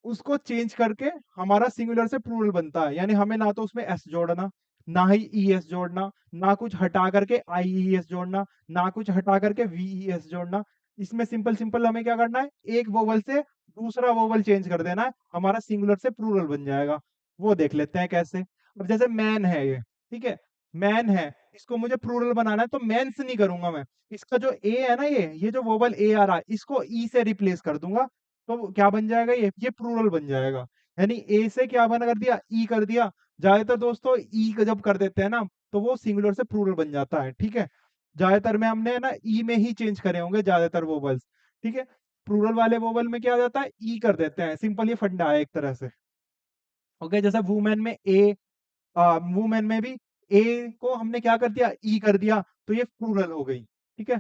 उसको चेंज करके हमारा सिंगुलर से प्लूरल बनता है, यानी हमें ना तो उसमें एस जोड़ना, ना ही ई एस जोड़ना, ना कुछ हटा करके आई ई एस जोड़ना, ना कुछ हटा करके वी ई एस जोड़ना। इसमें सिंपल सिंपल हमें क्या करना है, एक वोवल से दूसरा वोवल चेंज कर देना है, हमारा सिंगुलर से प्लूरल बन जाएगा। वो देख लेते हैं कैसे। अब जैसे मैन है ये, ठीक है, मैन है, इसको मुझे प्लूरल बनाना है, तो मैंस नहीं करूंगा मैं, इसका जो ए है ना, ये जो वोवल ए आ रहा है, इसको ई से रिप्लेस कर दूंगा, तो क्या बन जाएगा, ये प्लूरल बन जाएगा। यानी ए से क्या बना कर दिया, ई कर दिया। ज्यादातर दोस्तों ई जब कर देते हैं ना, तो वो सिंगुलर से प्लूरल बन जाता है। ठीक है, ज्यादातर में हमने ना ई में ही चेंज करे होंगे ज्यादातर वोवल्स। ठीक है, प्लूरल वाले वोवल में क्या आ जाता है, ई कर देते हैं। सिंपल ये फंडा है एक तरह से। ओके, जैसे वुमेन में ए, वुमेन में भी ए को हमने क्या कर दिया, ई कर दिया, तो ये प्लूरल हो गई। ठीक है,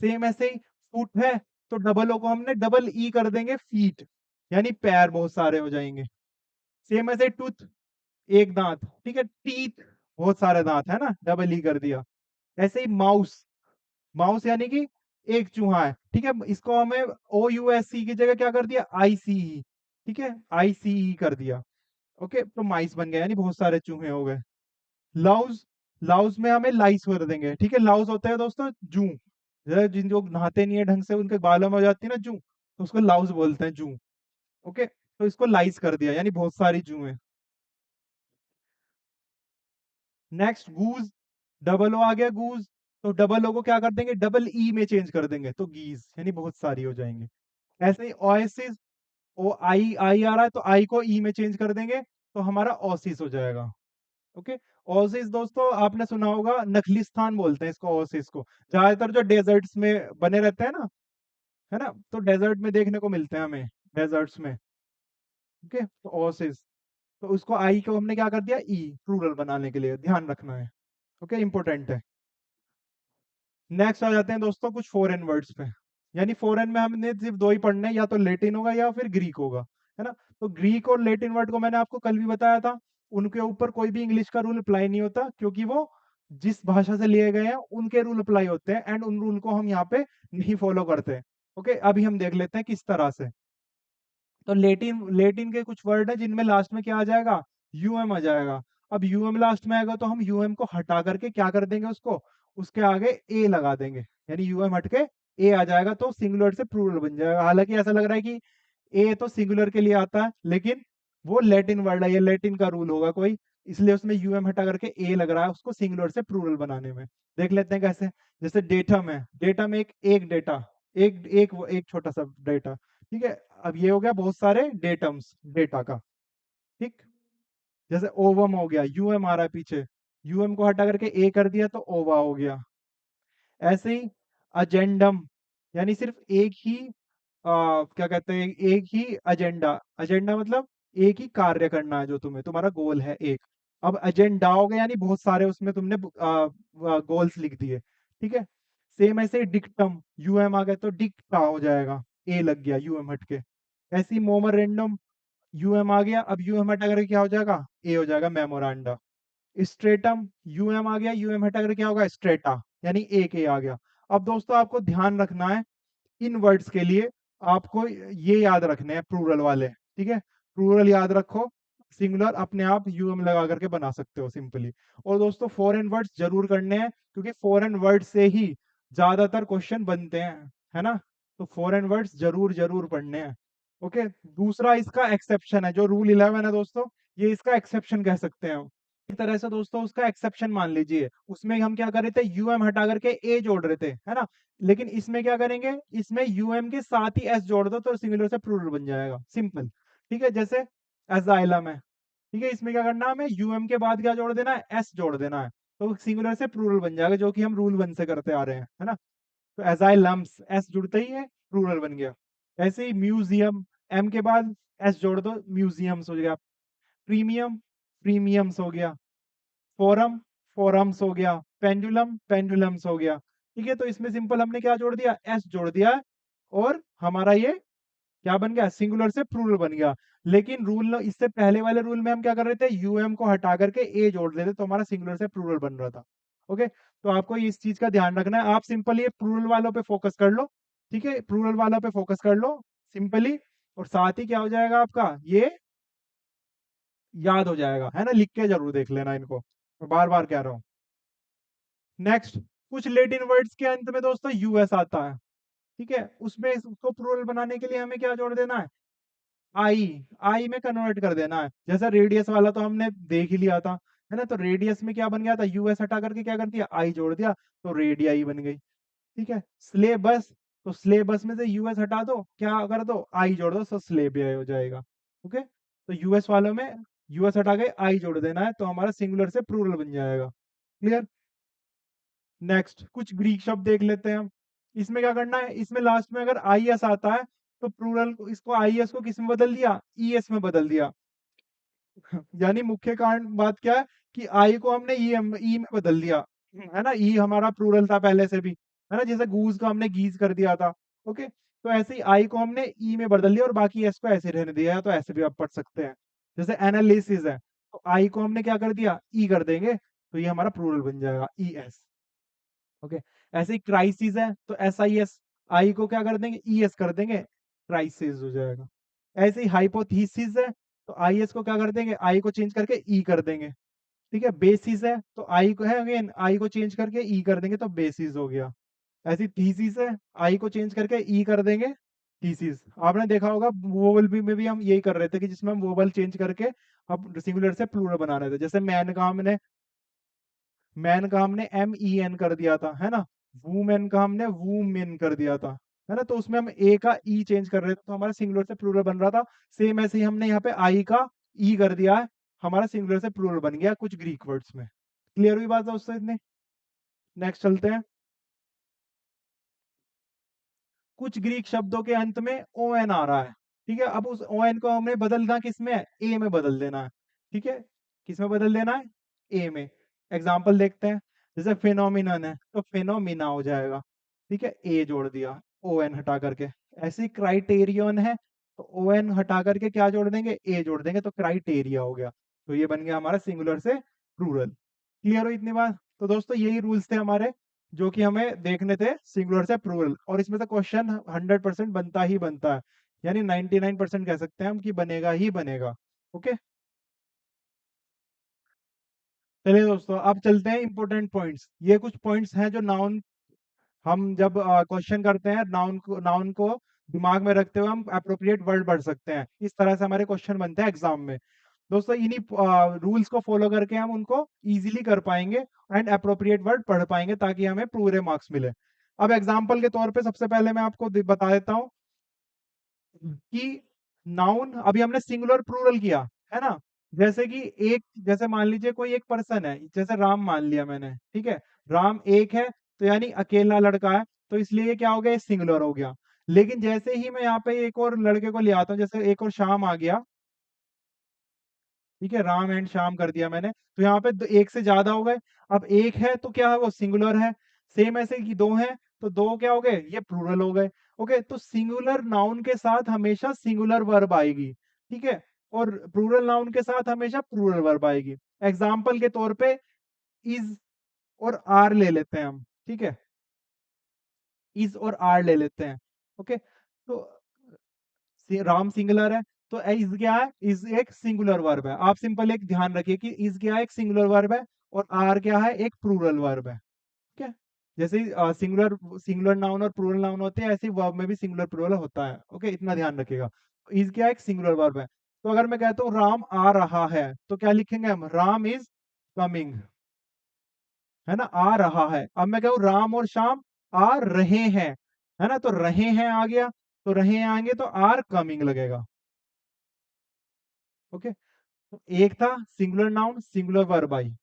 सेम ऐसे ही फुट है, तो डबल ओ को हमने डबल ई कर देंगे फीट, यानी पैर बहुत सारे हो जाएंगे। सेम ऐसे टूथ, एक दांत। ठीक है, टीथ, बहुत सारे दांत है ना, डबल ई कर दिया। ऐसे ही माउस, माउस यानी कि एक चूहा है। ठीक है, इसको हमें ओ यू एस सी की जगह क्या कर दिया, आई सी ई। ठीक है, आई सी ई कर दिया। ओके, तो माइस बन गया, यानी बहुत सारे चूहे हो गए। लाउज, लाउज में हमें लाइस कर देंगे। ठीक है, लाउज होता है दोस्तों जू, जिन जो नहाते नहीं है ढंग से, उनके बालों में हो जाती है ना जू, तो उसको लाउज बोलते हैं, जू। ओके, तो इसको लाइस कर दिया, यानी बहुत सारी जू है। नेक्स्ट गूज, डबल ओ आ गया गूज, तो डबल ओ को क्या कर देंगे, डबल ई में चेंज कर देंगे, तो गीज, यानी बहुत सारी हो जाएंगे। ऐसे ही ओएसिस, ओ आई आई आ रहा है, तो आई को ई में चेंज कर देंगे, तो हमारा ओसिस हो जाएगा। ओके, ओसिस दोस्तों आपने सुना होगा, नखलिस्तान बोलते हैं इसको, ओसिस को। ज्यादातर जो डेजर्ट्स में बने रहते हैं ना, है ना, तो डेजर्ट में देखने को मिलते हैं हमें, डेजर्ट्स में। ओके, तो ओसिस, तो उसको आई को हमने क्या कर दिया, ई, प्लूरल बनाने के लिए ध्यान रखना है। ओके, इंपॉर्टेंट है। नेक्स्ट आ जाते हैं दोस्तों कुछ फॉरेन वर्ड्स पे। यानी फॉरेन में हमने सिर्फ दो ही पढ़ने हैं, या तो लेटिन होगा या फिर ग्रीक होगा, है ना। तो ग्रीक और लेटिन वर्ड को मैंने आपको कल भी बताया था, उनके ऊपर कोई भी इंग्लिश का रूल अप्लाई नहीं होता, क्योंकि वो जिस भाषा से लिए गए हैं उनके रूल अप्लाई होते हैं, एंड उन रूल को हम यहाँ पे नहीं फॉलो करते। ओके, अभी हम देख लेते हैं किस तरह से। तो लेटिन, लेटिन के कुछ वर्ड है जिनमें लास्ट में क्या आ जाएगा, यूएम आ जाएगा। अब यूएम लास्ट में आएगा, तो हम यूएम को हटा करके क्या कर देंगे, उसको उसके आगे ए लगा देंगे, यानी यूएम हट के ए आ जाएगा, तो सिंगुलर से प्लूरल बन जाएगा। हालांकि ऐसा लग रहा है कि ए तो सिंगुलर के लिए आता है, लेकिन वो लैटिन वर्ड है, ये लैटिन का रूल होगा कोई, इसलिए उसमें यूएम हटा करके ए लग रहा है उसको सिंगुलर से प्लूरल बनाने में। देख लेते हैं कैसे। जैसे डेटम है, डेटम एक एक डेटा, एक छोटा सा डेटा। ठीक है, अब ये हो गया बहुत सारे डेटम्स, डेटा का। ठीक, जैसे ओवम हो गया, यूएम आ रहा है पीछे, यूएम को हटा करके ए कर दिया, तो ओवा हो गया। ऐसे ही अजेंडम, यानी सिर्फ एक ही क्या कहते हैं, एक ही एजेंडा, एजेंडा मतलब एक ही कार्य करना है जो तुम्हें, तुम्हारा गोल है एक। अब एजेंडा हो गया, यानी बहुत सारे उसमें तुमने गोल्स लिख दिए। ठीक है, सेम ऐसे डिक्टम, यूएम आ गया तो डिक्टा हो जाएगा, ए लग गया यूएम हट के। ऐसे ही मोमोरेंडम, यूएम आ गया, अब यूएम हटा करके क्या हो जाएगा, ए हो जाएगा, मेमोरांडा। स्ट्रेटम, यूएम आ गया, यूएम हटा करके क्या होगा, स्ट्रेटा, यानी एक ए आ गया। अब दोस्तों आपको ध्यान रखना है, इन वर्ड्स के लिए आपको ये याद रखने हैं प्लूरल वाले। ठीक है, प्लूरल याद रखो, सिंगुलर अपने आप यूएम लगा करके बना सकते हो सिंपली। और दोस्तों फॉरेन वर्ड्स जरूर करने हैं, क्योंकि फॉरेन वर्ड से ही ज्यादातर क्वेश्चन बनते हैं, है ना। तो फॉरेन वर्ड्स जरूर जरूर पढ़ने हैं। ओके, दूसरा इसका एक्सेप्शन है, जो रूल 11 है दोस्तों, ये इसका एक्सेप्शन कह सकते हैं। एक तरह से दोस्तों उसका एक्सेप्शन मान लीजिए, उसमें हम क्या कर रहे थे, यूएम हटा करके ए जोड़ रहे थे, है ना। लेकिन इसमें क्या करेंगे, इसमें यूएम के साथ ही एस जोड़ दो, तो सिंगुलर से प्लूरल बन जाएगा, सिंपल। ठीक है, जैसे एजाइलम है। ठीक है, इसमें क्या करना है, हमें यूएम के बाद क्या जोड़ देना है, एस जोड़ देना है, तो सिंगुलर से प्लूरल बन जाएगा, जो कि हम रूल 1 से करते आ रहे हैं, है ना। तो एजाइलम्स, एस जुड़ते ही है प्लूरल बन गया। ऐसे ही म्यूजियम, एम के बाद एस जोड़ दो, म्यूजियम्स हो गया। प्रीमियम, प्रीमियम्स हो गया। फोरम, फोरम्स हो गया। पेंडुलम, पेंडुलम्स हो गया। ठीक है, तो इसमें सिंपल हमने क्या जोड़ दिया, एस जोड़ दिया, और हमारा ये क्या बन गया, सिंगुलर से प्लूरल बन गया। लेकिन रूल, इससे पहले वाले रूल में हम क्या कर रहे थे, यूएम को हटा करके ए जोड़ लेते, तो हमारा सिंगुलर से प्लूरल बन रहा था। ओके, तो आपको इस चीज का ध्यान रखना है, आप सिंपली ये प्लूरल वालों पे फोकस कर लो। ठीक है, प्लूरल वालों पे फोकस कर लो सिंपली, और साथ ही क्या हो जाएगा आपका, ये याद हो जाएगा, है ना। लिख के जरूर देख लेना इनको, मैं बार बार कह रहा हूँ। नेक्स्ट, कुछ लेटिन वर्ड्स के अंत में दोस्तों यूएस आता है। ठीक है, उसमें उसको प्लूरल बनाने के लिए हमें क्या जोड़ देना है, आई, आई में कन्वर्ट कर देना है। जैसा रेडियस वाला तो हमने देख ही लिया था, है ना। तो रेडियस में क्या बन गया था, यूएस हटा करके क्या कर दिया, आई जोड़ दिया, तो रेडियाई बन गई। ठीक है, सिलेबस, तो सिलेबस में से यूएस हटा दो, क्या कर दो, आई जोड़ दो, तो सिलेबिया हो जाएगा। ओके, तो यूएस वालों में यूएस हटा के आई जोड़ देना है, तो हमारा सिंगुलर से प्लूरल बन जाएगा। क्लियर। नेक्स्ट कुछ ग्रीक शब्द देख लेते हैं हम। इसमें क्या करना है, इसमें लास्ट में अगर आई एस आता है तो प्लूरल को, इसको आई एस को किस में बदल दिया, ई एस में बदल दिया। यानी मुख्य कारण बात क्या है कि आई को हमने ई में बदल दिया, है ना। ई हमारा प्लूरल था पहले से भी, है ना, जैसे गूज का हमने गीज कर दिया था। ओके, तो ऐसे ही आई को हमने ई में बदल दिया और बाकी एस को ऐसे रहने दिया है, तो ऐसे भी आप पढ़ सकते हैं। जैसे एनालिसिस है, तो आई को हमने क्या कर दिया, ई कर देंगे, तो ये हमारा प्लूरल बन जाएगा, ई एस। ओके, ऐसे ही क्राइसिस है तो एस आई एस, आई को क्या कर देंगे, ई एस कर देंगे, क्राइसिस हो जाएगा। ऐसे ही हाइपोथीसिस है तो आई एस को क्या कर देंगे, आई को चेंज करके ई कर देंगे। ठीक है, बेसिस है तो आई को है अगेन आई को चेंज करके ई कर देंगे तो बेसिस हो गया। ऐसी थीसिस है, आई को चेंज करके ई कर देंगे, थीसिस। आपने देखा होगा वोवल भी में भी हम यही कर रहे थे कि जिसमें हम वोवल चेंज करके अब सिंगुलर से प्लूरल बना रहे थे। जैसे मैन का हमने एम ई एन कर दिया था, है ना। वूमेन का हमने वूमेन कर दिया था, है ना। तो उसमें हम ए का ई चेंज कर रहे थे तो हमारा सिंगुलर से प्लूरल बन रहा था। सेम ऐसे ही हमने यहाँ पे आई का ई कर दिया है, हमारा सिंगुलर से प्लूरल बन गया कुछ ग्रीक वर्ड्स में। क्लियर हुई बात है उससे इतनी। नेक्स्ट चलते हैं। कुछ ग्रीक शब्दों के अंत में ओ एन आ रहा है, ठीक है। अब उस ओ एन को हमें बदलना किस में है, ए में बदल देना है। ठीक है, किस में बदल देना है, ए में। एग्जाम्पल देखते हैं। जैसे फिनोमिनन है तो फिनोमिना हो जाएगा, ठीक है, ए जोड़ दिया ओ एन हटा करके। ऐसे ही क्राइटेरियन है तो ओ एन हटा करके क्या जोड़ देंगे, ए जोड़ देंगे, तो क्राइटेरिया हो गया। तो ये बन गया हमारा सिंगुलर से प्लूरल। क्लियर हो इतनी बात। तो दोस्तों यही रूल्स थे हमारे जो कि हमें देखने थे सिंगुलर से प्लूरल, और इसमें से क्वेश्चन 100% बनता ही बनता है, यानी 99% कह सकते हैं हम कि बनेगा ही बनेगा। ओके, चलिए दोस्तों अब चलते हैं इंपॉर्टेंट पॉइंट्स। ये कुछ पॉइंट्स हैं जो नाउन, हम जब क्वेश्चन करते हैं नाउन को दिमाग में रखते हुए हम अप्रोप्रिएट वर्ड पढ़ सकते हैं। इस तरह से हमारे क्वेश्चन बनते हैं एग्जाम में। दोस्तों इन्हीं रूल्स को फॉलो करके हम उनको इजीली कर पाएंगे एंड अप्रोप्रिएट वर्ड पढ़ पाएंगे ताकि हमें पूरे मार्क्स मिले। अब एग्जाम्पल के तौर पे सबसे पहले मैं आपको बता देता हूँ कि नाउन अभी हमने सिंगुलर प्लूरल किया, है ना। जैसे कि एक, जैसे मान लीजिए कोई एक पर्सन है, जैसे राम मान लिया मैंने, ठीक है। राम एक है तो यानी अकेला लड़का है, तो इसलिए ये क्या हो गया, सिंगुलर हो गया। लेकिन जैसे ही मैं यहाँ पे एक और लड़के को ले आता हूँ, जैसे एक और श्याम आ गया, ठीक है, राम एंड श्याम कर दिया मैंने, तो यहाँ पे एक से ज्यादा हो गए। अब एक है तो क्या है, वो सिंगुलर है। सेम ऐसे कि दो हैं तो दो क्या हो गए, ये प्लूरल हो गए। ओके, तो सिंगुलर नाउन के साथ हमेशा सिंगुलर वर्ब आएगी, ठीक है, और प्लूरल नाउन के साथ हमेशा प्लूरल वर्ब आएगी। एग्जाम्पल के तौर पे इज और आर ले लेते हैं हम, ठीक है, इज और आर ले लेते हैं। ओके, तो राम सिंगुलर है तो इज क्या है, इज एक सिंगुलर वर्ब है। आप सिंपल एक ध्यान रखिए कि इज क्या है, एक सिंगुलर वर्ब है, और आर क्या है, एक प्लूरल वर्ब है। ठीक है, जैसे सिंगुलर सिंगुलर नाउन और प्लूरल नाउन होते हैं, ऐसे वर्ब में भी सिंगुलर प्लूरल होता है। ओके, इतना ध्यान रखिएगा। इज क्या है, एक सिंगुलर वर्ब है। तो अगर मैं कहता हूँ राम आ रहा है तो क्या लिखेंगे हम, राम इज कमिंग, है ना, आ रहा है। अब मैं कहूँ राम और श्याम आ रहे हैं, है ना, तो रहे हैं आ गया, तो रहे आएंगे तो आर कमिंग लगेगा। ओके, तो एक था singular noun singular verb I,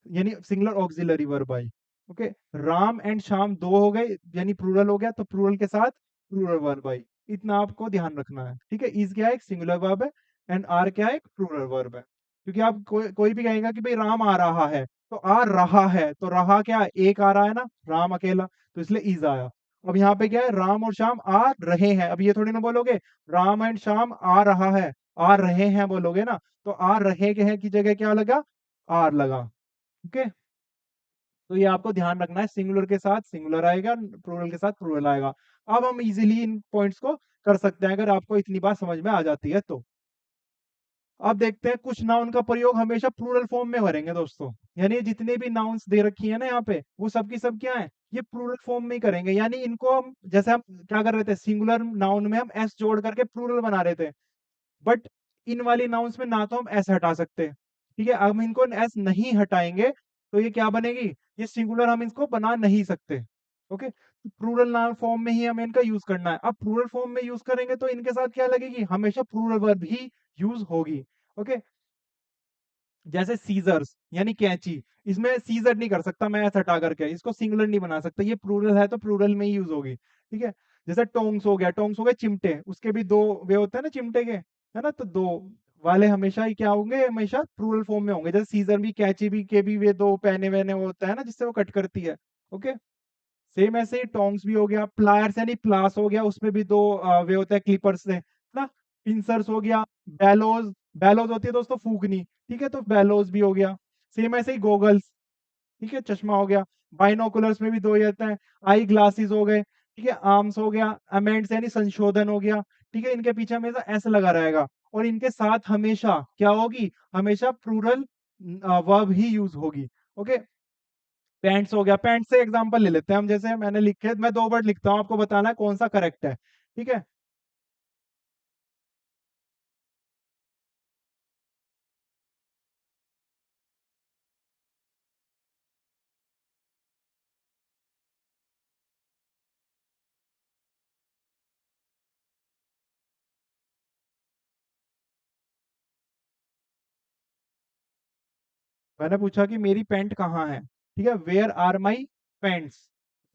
यानी singular auxiliary verb I. Okay, Ram and Shyam दो हो गए यानी प्लूरल हो गया, तो प्लूरल के साथ प्लूरल वर्ब आई। इतना आपको ध्यान रखना है, ठीक है। इज क्या है, एक सिंगुलर वर्ब है, एंड आर क्या है, एक प्लूरल वर्ब है। क्योंकि आप कोई भी कहेगा कि भाई राम आ रहा है, तो आ रहा है तो रहा क्या है, एक आ रहा है ना, राम अकेला, तो इसलिए इज आया। अब यहाँ पे क्या है, राम और श्याम आ रहे हैं, अब ये थोड़ी ना बोलोगे राम एंड श्याम आ रहा है, आ रहे हैं बोलोगे ना, तो आ रहे के हैं की जगह क्या लगा, आर लगा। ओके, तो ये आपको ध्यान रखना है, सिंगुलर के साथ सिंगुलर आएगा, प्लूरल के साथ प्लूरल आएगा। अब हम इजीली इन पॉइंट्स को कर सकते हैं अगर आपको इतनी बात समझ में आ जाती है तो। अब देखते हैं कुछ नाउन का प्रयोग हमेशा प्लूरल फॉर्म में करेंगे दोस्तों, यानी जितने भी नाउन्स दे रखी है ना यहाँ पे, वो सब की सब क्या है, ये प्लूरल फॉर्म में ही करेंगे। यानी इनको हम, जैसे हम क्या कर रहे थे, सिंगुलर नाउन में हम एस जोड़ करके प्लूरल बना रहे थे, बट इन वाली नाउन्स में ना तो हम एस हटा सकते, ठीक है। अब हम इनको एस नहीं हटाएंगे तो ये क्या बनेगी, ये सिंगुलर हम इसको बना नहीं सकते। ओके, तो प्लूरल नाउन फॉर्म में ही हमें इनका यूज करना है। अब प्लूरल फॉर्म में यूज करेंगे तो इनके साथ क्या लगेगी, हमेशा प्लूरल वर्ब ही यूज होगी। ओके, जैसे सीजर्स यानी कैंची, इसमें सीजर नहीं कर सकता मैं ऐसा हटा करके, इसको सिंगुलर नहीं बना सकता, ये प्लूरल है तो प्लूरल में ही यूज होगी, ठीक है। जैसे टोंग्स हो गया, टोंग्स हो गए चिमटे, उसके भी दो वे होते हैं ना चिमटे के, है ना, तो दो वाले हमेशा ही क्या होंगे, हमेशा प्लूरल फॉर्म में होंगे। जैसे सीजर भी कैंची भी के भी वे दो पहने वहने होता है ना जिससे वो कट करती है। ओके, सेम ऐसे ही टोंग्स भी हो गया, प्लायर्स यानी प्लास हो गया, उसमें भी दो वे होते हैं क्लिपर्स से, है ना। पिंसर्स हो गया, बैलोज, बैलोज होती है दोस्तों फूकनी, ठीक है, तो बैलोज भी हो गया। सेम ऐसे ही गोगल्स, ठीक है, चश्मा हो गया। बाइनोकुलर्स में भी दो ही होते हैं, आई ग्लासेस हो गए, ठीक है, आर्म्स हो गया, अमेंड्स यानी संशोधन हो गया, ठीक है, इनके पीछे हमेशा एस लगा रहेगा, और इनके साथ हमेशा क्या होगी, हमेशा प्लूरल वर्ब ही यूज होगी। ओके, पैंट्स हो गया, पैंट से एग्जांपल ले लेते हैं हम, जैसे मैंने लिखे, मैं दो वर्ड लिखता हूँ, आपको बताना है कौन सा करेक्ट है, ठीक है। मैंने पूछा कि मेरी पैंट कहाँ है, ठीक है, where are my pants,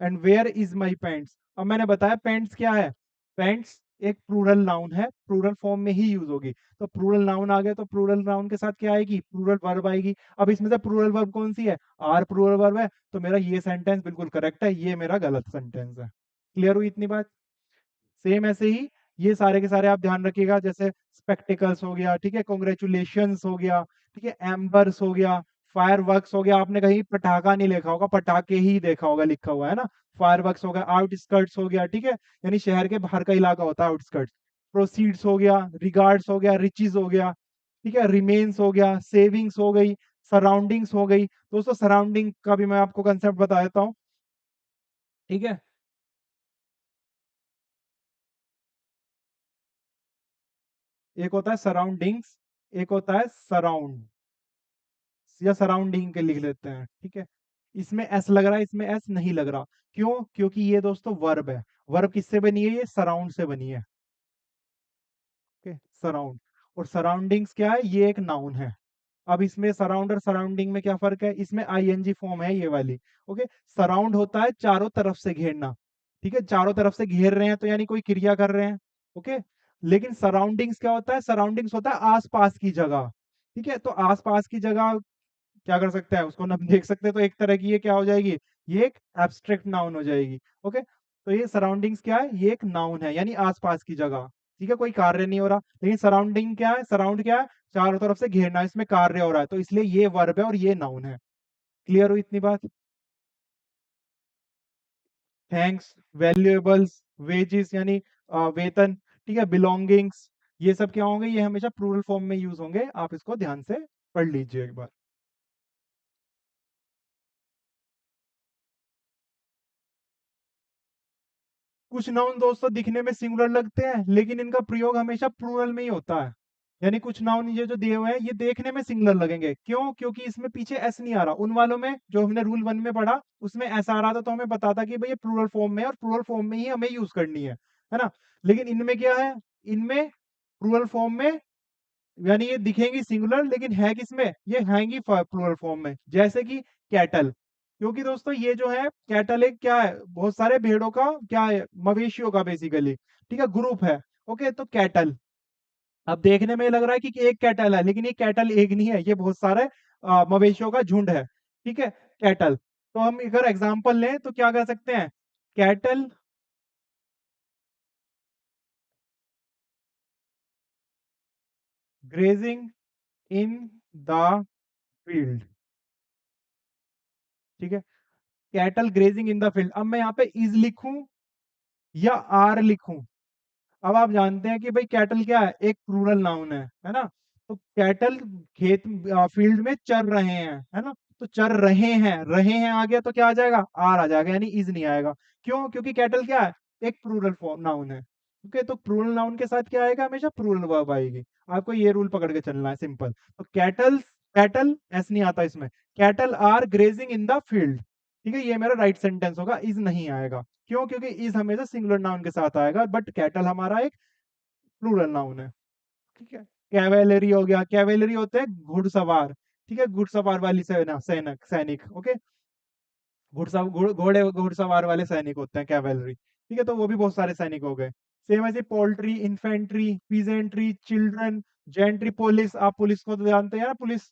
and where is my pants. अब मैंने बताया पैंट्स क्या है, पैंट्स एक प्लूरल नाउन है, प्लूरल फॉर्म में ही यूज होगी, तो प्लूरल नाउन आ गया तो प्लूरल नाउन के साथ क्या आएगी, प्लूरल वर्ब आएगी। अब इसमें से प्लूरल वर्ब कौन सी है, आर प्लूरल वर्ब है, तो मेरा ये सेंटेंस बिल्कुल करेक्ट है, ये मेरा गलत सेंटेंस है। क्लियर हुई इतनी बात। सेम ऐसे ही ये सारे के सारे आप ध्यान रखिएगा, जैसे स्पेक्टिकल्स हो गया, ठीक है, कॉन्ग्रेचुलेशंस हो गया, ठीक है, एम्बर्स हो गया, फायर हो गया, आपने कहीं पटाखा नहीं लिखा होगा, पटाखे ही देखा होगा लिखा हुआ है ना। फायर हो गया, आउटस्कर्ट्स हो गया, ठीक है, यानी शहर के बाहर का इलाका होता है आउटस्कर्ट्स। प्रोसीड्स हो गया, रिगार्ड्स हो गया, रिचीज हो गया, ठीक है, रिमेन्स हो गया, सेविंग्स हो गई, सराउंडिंग्स हो गई। दोस्तों सराउंडिंग का भी मैं आपको कंसेप्ट बता देता हूँ, ठीक है। एक होता है सराउंडिंग्स, एक होता है सराउंड, या सराउंडिंग के लिख लेते हैं, ठीक है। इसमें एस लग रहा है, इसमें एस नहीं लग रहा, क्यों, क्योंकि ये दोस्तों वर्ब है। वर्ब किससे बनी है, ये सराउंड से बनी है। ओके, सराउंड, और सराउंडिंग्स क्या है, ये एक नाउन है। अब इसमें सराउंड और सराउंडिंग में क्या फर्क है, इसमें आईएनजी फॉर्म है ये वाली। ओके, सराउंड होता है चारों तरफ से घेरना, ठीक है, चारों तरफ से घेर रहे हैं तो यानी कोई क्रिया कर रहे हैं। ओके, लेकिन सराउंडिंग्स क्या होता है, सराउंडिंग्स होता है आसपास की जगह, ठीक है, तो आसपास की जगह क्या कर सकते हैं, उसको हम देख सकते हैं, तो एक तरह की ये क्या हो जाएगी, ये एक एब्स्ट्रैक्ट नाउन हो जाएगी। ओके, तो ये सराउंडिंग्स क्या है, ये एक नाउन है, यानी आसपास की जगह, ठीक है, कोई कार्य नहीं हो रहा, लेकिन सराउंडिंग क्या है, सराउंड क्या है, चारों तरफ से घेरना, इसमें कार्य हो रहा है, तो इसलिए ये वर्ब है और ये नाउन है। क्लियर हुई इतनी बात। थैंक्स, वैल्यूएबल्स, वेजेस यानी वेतन, ठीक है, बिलोंगिंग्स, ये सब क्या होंगे, ये हमेशा प्लूरल फॉर्म में यूज होंगे, आप इसको ध्यान से पढ़ लीजिए एक बार। कुछ नाउन दोस्तों दिखने में सिंगुलर लगते हैं लेकिन इनका प्रयोग हमेशा प्लूरल में ही होता है। यानी कुछ नाउन ये जो दिए हुए हैं ये देखने में सिंगुलर लगेंगे, क्यों, क्योंकि इसमें पीछे एस नहीं आ रहा। उन वालों में जो हमने रूल 1 में पढ़ा उसमें ऐसा आ रहा था तो हमें पता था कि भाई ये प्लूरल फॉर्म में है और प्लूरल फॉर्म में ही हमें यूज करनी है ना। लेकिन इनमें क्या है, इनमें प्लूरल फॉर्म में, यानी ये दिखेंगी सिंगुलर लेकिन है किसमें, ये हैंगी प्लूरल फॉर्म में, जैसे कि कैटल। क्योंकि दोस्तों ये जो है कैटल एक क्या है, बहुत सारे भेड़ों का क्या है, मवेशियों का बेसिकली, ठीक है, ग्रुप है। ओके, तो कैटल, अब देखने में लग रहा है कि एक कैटल है, लेकिन ये कैटल एक नहीं है, ये बहुत सारे मवेशियों का झुंड है, ठीक है, कैटल। तो हम अगर एग्जांपल लें तो क्या कर सकते हैं, cattle grazing in the field, ठीक है, cattle grazing in the field. अब मैं यहाँ पे इज लिखूं या आर लिखूं, अब आप जानते हैं कि भाई कैटल क्या है, एक प्लूरल नाउन है ना। तो कैटल खेत फील्ड में चर रहे हैं, है ना, तो चर रहे हैं आ गया तो क्या आ जाएगा, आर आ जाएगा, यानी इज नहीं आएगा। क्यों, क्योंकि कैटल क्या है, एक प्लूरल फॉर्म नाउन है। ओके, तो प्लूरल नाउन के साथ क्या आएगा, हमेशा प्लूरल वर्ब आएगी। आपको ये रूल पकड़ के चलना है, सिंपल। तो कैटल, कैटल ऐसे नहीं आता इसमें, cattle are grazing in the field, ठीक है, ये मेरा राइट सेंटेंस होगा, इज नहीं आएगा। क्यों, क्योंकि इज हमेशा सिंगुलर नाउन के साथ आएगा, बट कैटल हमारा एक प्लूरल नाउन है, ठीक है। कैवेलरी हो गया, कैवेलरी होते हैं घुड़सवार, ठीक है, घुड़सवार वाली सेना सैनिक सैनिक ओके, घोड़े घुड़सवार वाले सैनिक होते हैं कैवेलरी, ठीक है, तो वो भी बहुत सारे सैनिक हो गए। सेम ऐसे poultry, infantry, peasantry, children, gentry, police, आप पुलिस को तो जानते हैं ना, पुलिस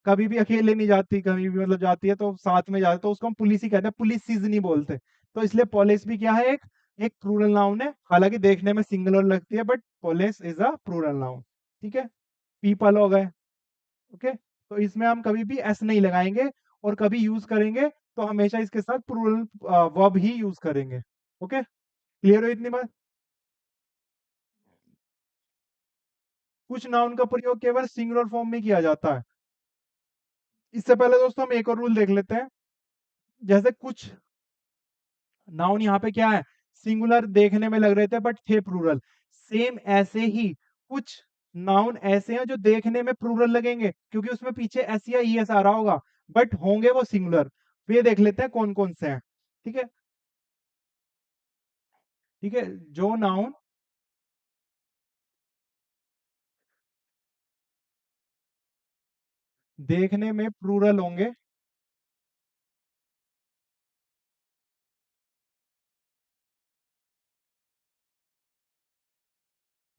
कभी भी अकेले नहीं जाती, कभी भी मतलब जाती है तो साथ में जाते, तो उसको हम पुलिस ही कहते हैं, पुलिस नहीं बोलते। तो इसलिए पुलिस भी क्या है, एक एक प्लूरल नाउन है, हालांकि देखने में सिंगुलर लगती है, but police is a plural noun, ठीक है। पीपल हो गए, ओके, तो इसमें हम कभी भी एस नहीं लगाएंगे, और कभी यूज करेंगे तो हमेशा इसके साथ प्लूरल वर्ब ही यूज करेंगे, ओके, क्लियर हो इतनी बात। कुछ नाउन का प्रयोग केवल सिंगुलर फॉर्म में किया जाता है। इससे पहले दोस्तों हम एक और रूल देख लेते हैं। जैसे कुछ नाउन यहाँ पे क्या है, सिंगुलर देखने में लग रहे थे बट थे प्लूरल, सेम ऐसे ही कुछ नाउन ऐसे हैं जो देखने में प्लूरल लगेंगे क्योंकि उसमें पीछे एस या ई एस आ रहा होगा, बट होंगे वो सिंगुलर। वे देख लेते हैं कौन कौन से हैं, ठीक है। ठीक है, जो नाउन देखने में प्लूरल होंगे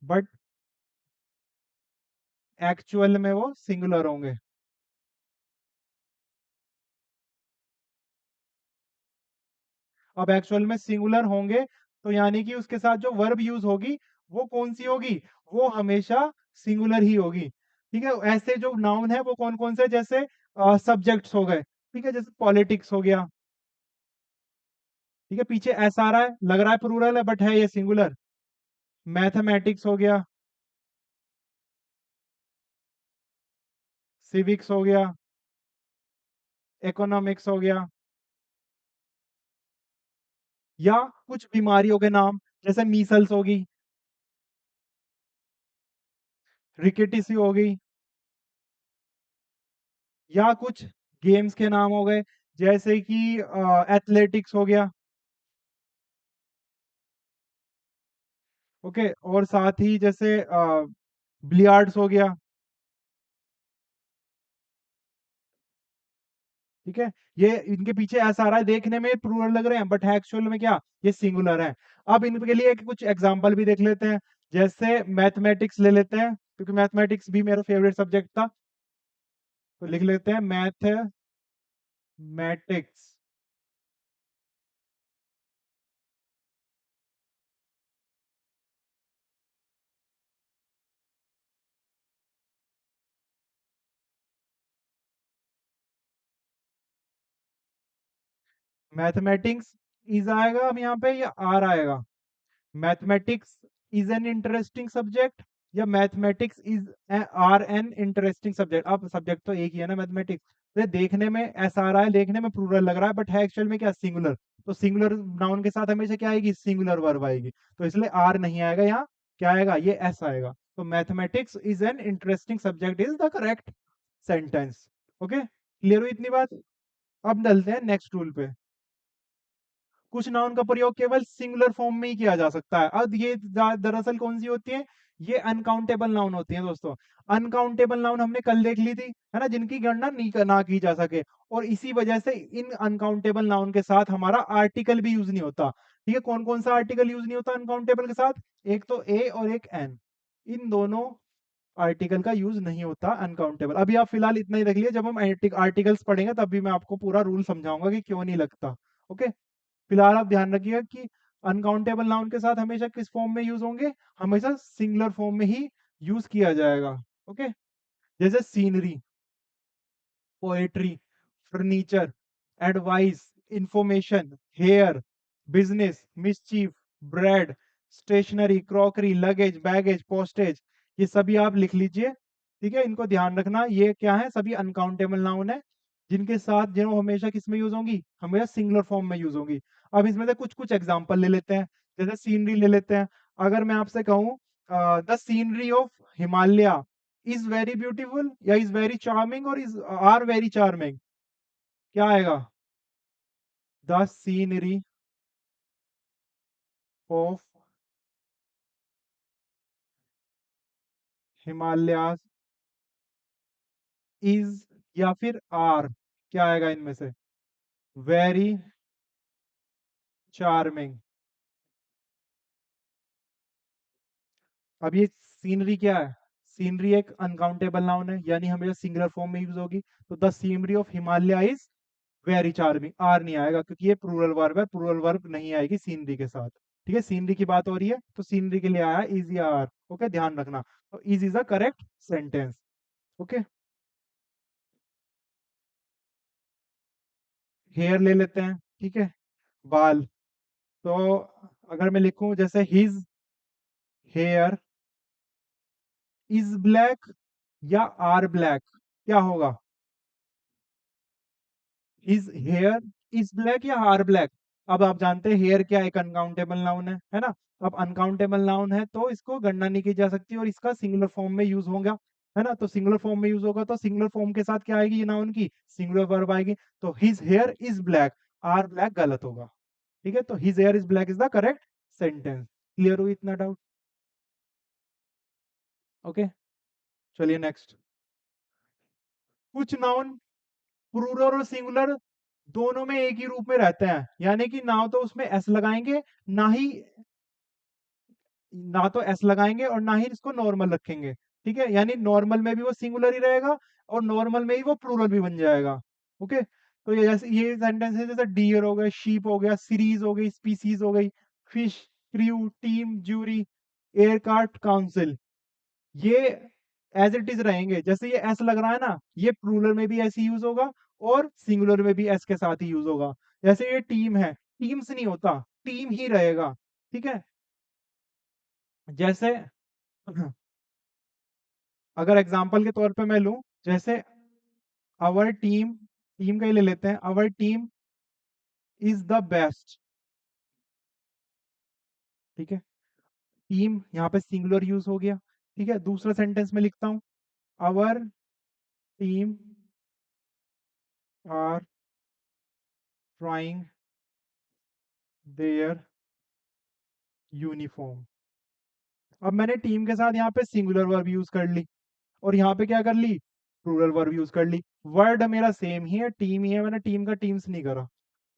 बट एक्चुअल में वो सिंगुलर होंगे। अब एक्चुअल में सिंगुलर होंगे तो यानी कि उसके साथ जो वर्ब यूज होगी वो कौन सी होगी, वो हमेशा सिंगुलर ही होगी, ठीक है। ऐसे जो नाउन है वो कौन कौन से, जैसे सब्जेक्ट्स हो गए, ठीक है, जैसे पॉलिटिक्स हो गया, ठीक है, पीछे एस आ रहा है, लग रहा है प्लूरल है बट है ये सिंगुलर। मैथमेटिक्स हो गया, सिविक्स हो गया, इकोनॉमिक्स हो गया, या कुछ बीमारियों के नाम जैसे मीसल्स होगी, रिकेटिस हो गई, या कुछ गेम्स के नाम हो गए जैसे कि एथलेटिक्स हो गया, ओके, और साथ ही जैसे बिलियर्ड्स हो गया, ठीक है। ये इनके पीछे ऐसा आ रहा है देखने में प्लूरल लग रहे हैं बट है एक्चुअल में क्या, ये सिंगुलर है। अब इनके लिए कुछ एग्जांपल भी देख लेते हैं, जैसे मैथमेटिक्स ले लेते हैं क्योंकि मैथमेटिक्स भी मेरा फेवरेट सब्जेक्ट था, तो लिख लेते हैं मैथमेटिक्स। मैथमेटिक्स इज आएगा अब यहाँ पे या आर आएगा, mathematics is an interesting subject, या mathematics is are an interesting subject. अब सब्जेक्ट तो एक ही है ना मैथमेटिक्स, तो देखने में ऐसा आ रहा है, देखने में प्लूरल लग रहा है बट है एक्चुअल में क्या, सिंगुलर। तो सिंगुलर नाउन के साथ हमेशा क्या आएगी, सिंगुलर वर्ब आएगी, तो इसलिए आर नहीं आएगा यहाँ, क्या आएगा, ये एस आएगा। तो mathematics is an interesting subject is the correct sentence, okay, clear हुई इतनी बात। अब डलते हैं नेक्स्ट रूल पे। कुछ नाउन का प्रयोग केवल सिंगुलर फॉर्म में ही किया जा सकता है। अब ये दरअसल कौन सी होती है, ये अनकाउंटेबल नाउन होती हैं दोस्तों। अनकाउंटेबल नाउन हमने कल देख ली थी, है ना, जिनकी गणना नहीं ना की जा सके, और इसी वजह से इन अनकाउंटेबल नाउन के साथ हमारा आर्टिकल भी यूज नहीं होता, ठीक है। कौन कौन सा आर्टिकल यूज नहीं होता अनकाउंटेबल के साथ, एक तो ए और एक एन, इन दोनों आर्टिकल का यूज नहीं होता अनकाउंटेबल। अभी आप फिलहाल इतना ही देख लिया, जब हम आर्टिकल्स पढ़ेंगे तब भी मैं आपको पूरा रूल समझाऊंगा कि क्यों नहीं लगता, ओके। फिलहाल आप ध्यान रखिएगा कि अनकाउंटेबल नाउन के साथ हमेशा किस फॉर्म में यूज होंगे, हमेशा सिंगुलर फॉर्म में ही यूज किया जाएगा, ओके। जैसे scenery, poetry, furniture, advice, information, hair, business, mischief, bread, stationery, crockery, luggage, baggage, postage, ये सभी आप लिख लीजिए, ठीक है। इनको ध्यान रखना, ये क्या है, सभी अनकाउंटेबल नाउन है जिनके साथ जो हमेशा किस में यूज होंगी, हमेशा सिंगुलर फॉर्म में यूज होंगी। अब इसमें से कुछ कुछ एग्जांपल ले लेते हैं, जैसे सीनरी ले लेते हैं। अगर मैं आपसे कहूँ the scenery of Himalaya is very beautiful, या इज वेरी चार्मिंग, और इज आर वेरी चार्मिंग, क्या आएगा, the scenery of Himalaya is या फिर आर, क्या आएगा इनमें से? Very charming. अब ये सीनरी क्या है? सीनरी एक अनकाउंटेबल नाउन है, यानी हमेशा सिंगुलर फॉर्म में यूज होगी। तो the scenery of Himalaya is very charming, are नहीं आएगा क्योंकि ये प्लूरल वर्ब है, प्लूरल वर्ब नहीं आएगी सीनरी के साथ। ठीक है, सीनरी की बात हो रही है तो सीनरी के लिए आया इज या आर। ओके, ध्यान रखना। तो is a correct sentence. Okay, hair ले लेते हैं। ठीक है, बाल। तो अगर मैं लिखूं जैसे हिज हेयर इज ब्लैक या आर ब्लैक, क्या होगा? हिज हेयर इज ब्लैक या आर ब्लैक? अब आप जानते हैं हेयर क्या एक अनकाउंटेबल नाउन है ना? अब अनकाउंटेबल नाउन है तो इसको गणना नहीं की जा सकती और इसका सिंगुलर फॉर्म में यूज होगा, है ना? तो सिंगुलर फॉर्म में यूज होगा तो सिंगुलर फॉर्म के साथ क्या आएगी? ये नाउन की सिंगुलर वर्ब आएगी। तो his hair is black, are black गलत होगा। ठीक है, तो his hair is black is the correct sentence. Clear हुई इतना डाउट? ओके, चलिए नेक्स्ट। कुछ नाउन प्लूरल और सिंगुलर दोनों में एक ही रूप में रहते हैं, यानी कि ना तो उसमें एस लगाएंगे, ना ही ना तो एस लगाएंगे और ना ही इसको नॉर्मल रखेंगे। ठीक है, यानी नॉर्मल में भी वो सिंगुलर ही रहेगा और नॉर्मल में ही वो प्लूरल भी बन जाएगा। ओके, तो ये जैसे ये सेंटेंस है, जैसे डियर हो गया, शीप हो गया, सीरीज हो गई, स्पीसीज हो गई, fish, crew, team, jury, aircraft, council, ये एज इट इज रहेंगे। जैसे ये एस लग रहा है ना, ये प्लूरल में भी ऐसे यूज होगा और सिंगुलर में भी एस के साथ ही यूज होगा। जैसे ये टीम है, टीम्स नहीं होता, टीम ही रहेगा। ठीक है, जैसे अगर एग्जाम्पल के तौर पे मैं लूं, जैसे आवर टीम, टीम का ही ले लेते हैं, our team is the best. ठीक है, टीम यहाँ पे सिंगुलर यूज हो गया। ठीक है, दूसरा सेंटेंस में लिखता हूं, our team are trying their uniform. अब मैंने टीम के साथ यहाँ पे सिंगुलर वर्ब यूज कर ली और यहाँ पे क्या कर ली? प्लूरल वर्ब यूज कर ली। वर्ड मेरा सेम ही है, टीम ही है, मैंने टीम का टीम्स नहीं करा।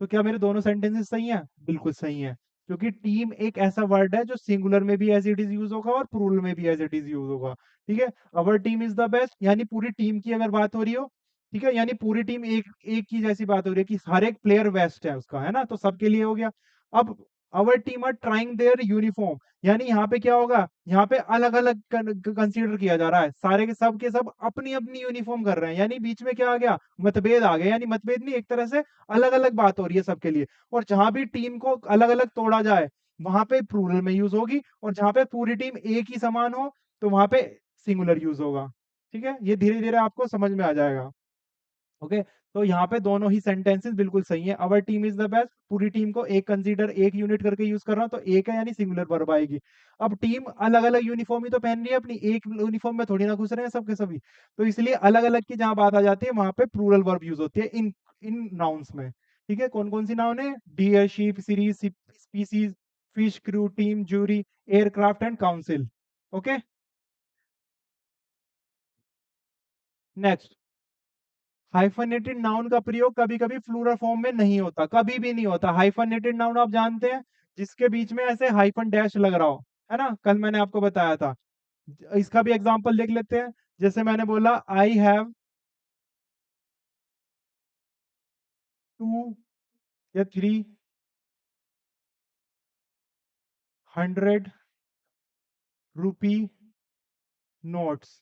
तो क्या मेरे दोनों सेंटेंसेस सही हैं? बिल्कुल सही हैं, क्योंकि टीम एक ऐसा वर्ड है जो सिंगुलर में भी एज इट इज यूज होगा और प्लूरल में भी एज इट इज यूज होगा। ठीक है, our team is the best, यानी पूरी टीम की अगर बात हो रही हो, ठीक है, यानी पूरी टीम एक एक की जैसी बात हो रही है कि हर एक प्लेयर बेस्ट है उसका, है ना? तो सबके लिए हो गया। अब our team are trying their uniform, यानी यहाँ पे क्या होगा? यहाँ पे अलग अलग कंसीडर किया जा रहा है, सारे के सब अपनी अपनी यूनिफॉर्म कर रहे हैं, यानी बीच में क्या आ गया? मतभेद आ गया, यानी मतभेद नहीं, एक तरह से अलग अलग बात हो रही है सबके लिए। और जहां भी टीम को अलग अलग तोड़ा जाए वहां पे प्लूरल में यूज होगी, और जहां पे पूरी टीम एक ही समान हो तो वहां पे सिंगुलर यूज होगा। ठीक है, ये धीरे धीरे आपको समझ में आ जाएगा। ओके, तो यहाँ पे दोनों ही सेंटेंसेस बिल्कुल सही है। Our team is the best, पूरी टीम को एक कंसीडर एक यूनिट करके यूज कर रहा हूं तो एक है, यानी सिंगुलर वर्ब आएगी। अब टीम अलग अलग यूनिफॉर्म ही तो पहन रही है अपनी, एक यूनिफॉर्म में थोड़ी ना घुस रहे हैं सबके सभी। तो इसलिए अलग अलग की जहां बात आ जाती है वहां पे प्लूरल वर्ब यूज होती है इन इन नाउन्स में। ठीक है, कौन कौन सी नाउन है? Deer, sheep, series, species, fish, crew, team, jury, aircraft and council. Okay, next. Hyphenated noun का प्रयोग कभी कभी प्लूरल फॉर्म में नहीं होता, कभी भी नहीं होता। हाइफनेटेड नाउन आप जानते हैं, जिसके बीच में ऐसे हाइफन डैश लग रहा हो, है ना? कल मैंने आपको बताया था। इसका भी एग्जांपल देख लेते हैं। जैसे मैंने बोला आई हैव 2 या 300 रुपी नोट्स।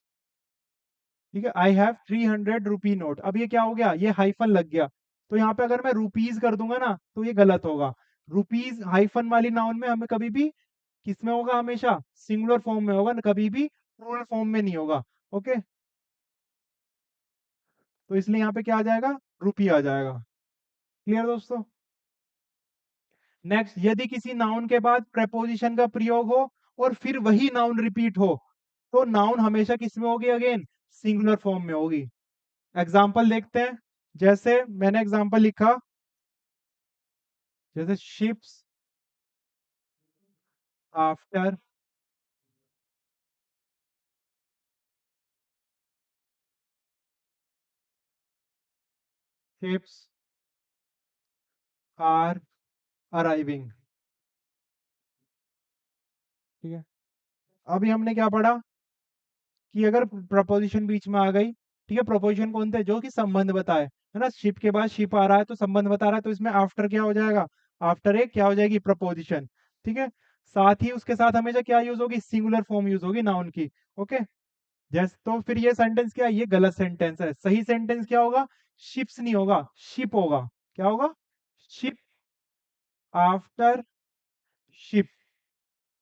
ठीक है, आई हैव 300 रुपी नोट। अब ये क्या हो गया? ये हाइफन लग गया। तो यहाँ पे अगर मैं रुपीज कर दूंगा ना तो ये गलत होगा। रुपीज हाइफन वाली नाउन में हमें कभी भी किसमें होगा? हमेशा सिंगुलर फॉर्म में होगा, कभी भी प्लूरल फॉर्म में नहीं होगा। ओके, तो इसलिए यहाँ पे क्या आ जाएगा? रुपी आ जाएगा। क्लियर दोस्तों? नेक्स्ट, यदि किसी नाउन के बाद प्रेपोजिशन का प्रयोग हो और फिर वही नाउन रिपीट हो तो नाउन हमेशा किस में होगी? अगेन सिंगुलर फॉर्म में होगी। एग्जाम्पल देखते हैं। जैसे मैंने एग्जाम्पल लिखा, जैसे ships after ships are arriving। ठीक है, अभी हमने क्या पढ़ा कि अगर प्रपोजिशन बीच में आ गई, ठीक है, प्रपोजिशन कौन थे, जो कि संबंध बताए, है ना, शिप के बाद शिप आ रहा है तो संबंध बता रहा है, तो इसमें आफ्टर क्या हो जाएगा, आफ्टर एक क्या हो जाएगी, प्रपोजिशन। ठीक है, साथ ही उसके साथ हमेशा क्या यूज होगी, सिंगुलर फॉर्म यूज होगी नाउन की। ओके, जैस तो फिर ये सेंटेंस क्या है, ये गलत सेंटेंस है। सही सेंटेंस क्या होगा, शिप्स नहीं होगा, शिप होगा। क्या होगा, शिप आफ्टर शिप।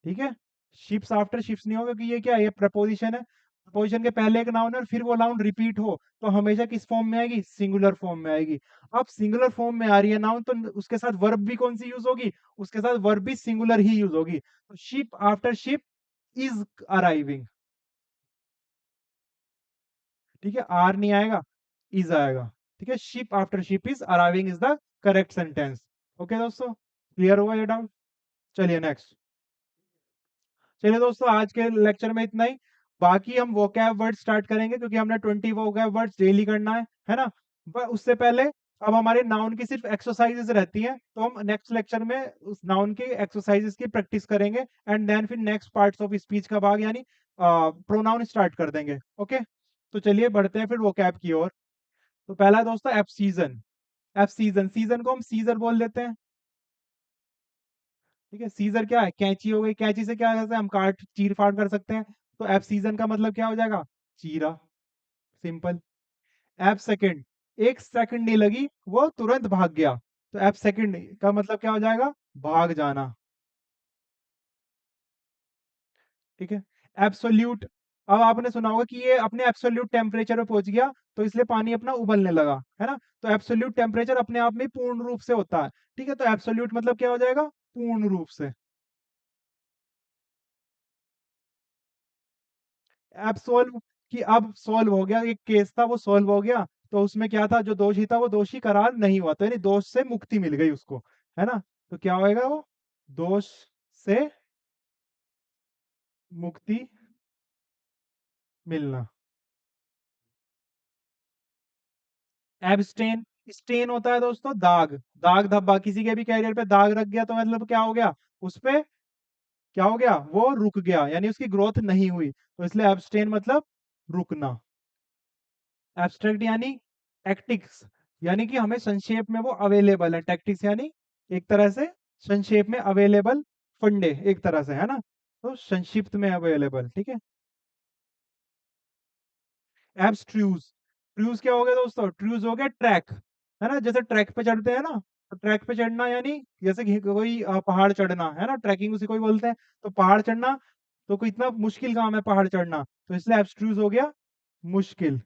ठीक है, शिप्स आफ्टर शिप्स नहीं होगा, क्योंकि ये क्या है, ये प्रपोजिशन है। प्रपोजिशन के पहले एक नाउन है और फिर वो नाउन रिपीट हो तो हमेशा किस फॉर्म में आएगी, सिंगुलर फॉर्म में आएगी। अब सिंगुलर फॉर्म में आ रही है नाउन, तो उसके साथ वर्ब भी कौन सी यूज होगी, उसके साथ वर्ब भी सिंगुलर ही यूज होगी। तो ship after ship is arriving. ठीक है, आर नहीं आएगा, इज आएगा। ठीक है, ship after ship is arriving is the correct sentence. Okay दोस्तों, क्लियर हुआ ये डाउट। चलिए नेक्स्ट। चलिए दोस्तों, आज के लेक्चर में इतना ही। बाकी हम वोकैब वर्ड स्टार्ट करेंगे, क्योंकि हमने 20 वोकैब वर्ड्स डेली करना है ना। उससे पहले अब हमारे नाउन की सिर्फ एक्सरसाइजेस रहती हैं, तो हम नेक्स्ट लेक्चर में उस नाउन की एक्सरसाइजेस की प्रैक्टिस करेंगे, एंड देन फिर नेक्स्ट पार्ट्स ऑफ स्पीच का भाग यानी प्रोनाउन स्टार्ट कर देंगे। ओके, तो चलिए बढ़ते हैं फिर वोकैब की ओर। तो पहला है दोस्तों F season. F season, season को हम सीजर बोल देते हैं। ठीक है, सीजर क्या है, कैंची हो गई, कैंची से क्या करते हैं हम, काट चीर फाड़ कर सकते हैं। तो एफ सीजन का मतलब क्या हो जाएगा, चीरा। सिंपल। एफ सेकंड, एक सेकंड नहीं लगी वो तुरंत भाग गया, तो एफ सेकंड का मतलब क्या हो जाएगा, भाग जाना। ठीक है, एब्सोल्यूट, अब आपने सुना होगा कि ये अपने एब्सोल्यूट टेम्परेचर पे पहुंच गया, तो इसलिए पानी अपना उबलने लगा, है ना। तो एब्सोल्यूट टेम्परेचर अपने आप में पूर्ण रूप से होता है। ठीक है, तो एब्सोल्यूट मतलब क्या हो जाएगा, पूर्ण रूप से। अब सोल्व, कि अब सोल्व हो गया, एक केस था वो सोल्व हो गया, तो उसमें क्या था, जो दोषी था वो दोषी करार नहीं हुआ, तो यानी दोष से मुक्ति मिल गई उसको, है ना। तो क्या होएगा वो, दोष से मुक्ति मिलना। एब्सटेन, स्टेन होता है दोस्तों दाग, दाग धब्बा, किसी के भी कैरियर पे दाग रख गया तो मतलब क्या हो गया, उस पे क्या हो गया, वो रुक गया, यानी उसकी ग्रोथ नहीं हुई, तो इसलिए एब्सटेन मतलब रुकना। एब्स्ट्रैक्ट यानी टैक्टिक्स, यानी कि हमें संक्षेप में वो अवेलेबल है, टैक्टिक्स यानी एक तरह से संक्षेप में अवेलेबल फंडे, एक तरह से, है ना, तो संक्षिप्त में अवेलेबल। ठीक है, एब्स्ट्रूज, ट्रूज क्या हो गया दोस्तों, ट्रूज हो गया ट्रैक, है ना, जैसे ट्रैक पे चढ़ते हैं ना, तो ट्रैक पे चढ़ना यानी जैसे कि कोई पहाड़ चढ़ना, है ना, ट्रैकिंग उसे कोई बोलते हैं, तो पहाड़ चढ़ना, तो कोई इतना मुश्किल काम है पहाड़ चढ़ना, तो इसलिए एब्स्ट्रूज हो गया मुश्किल।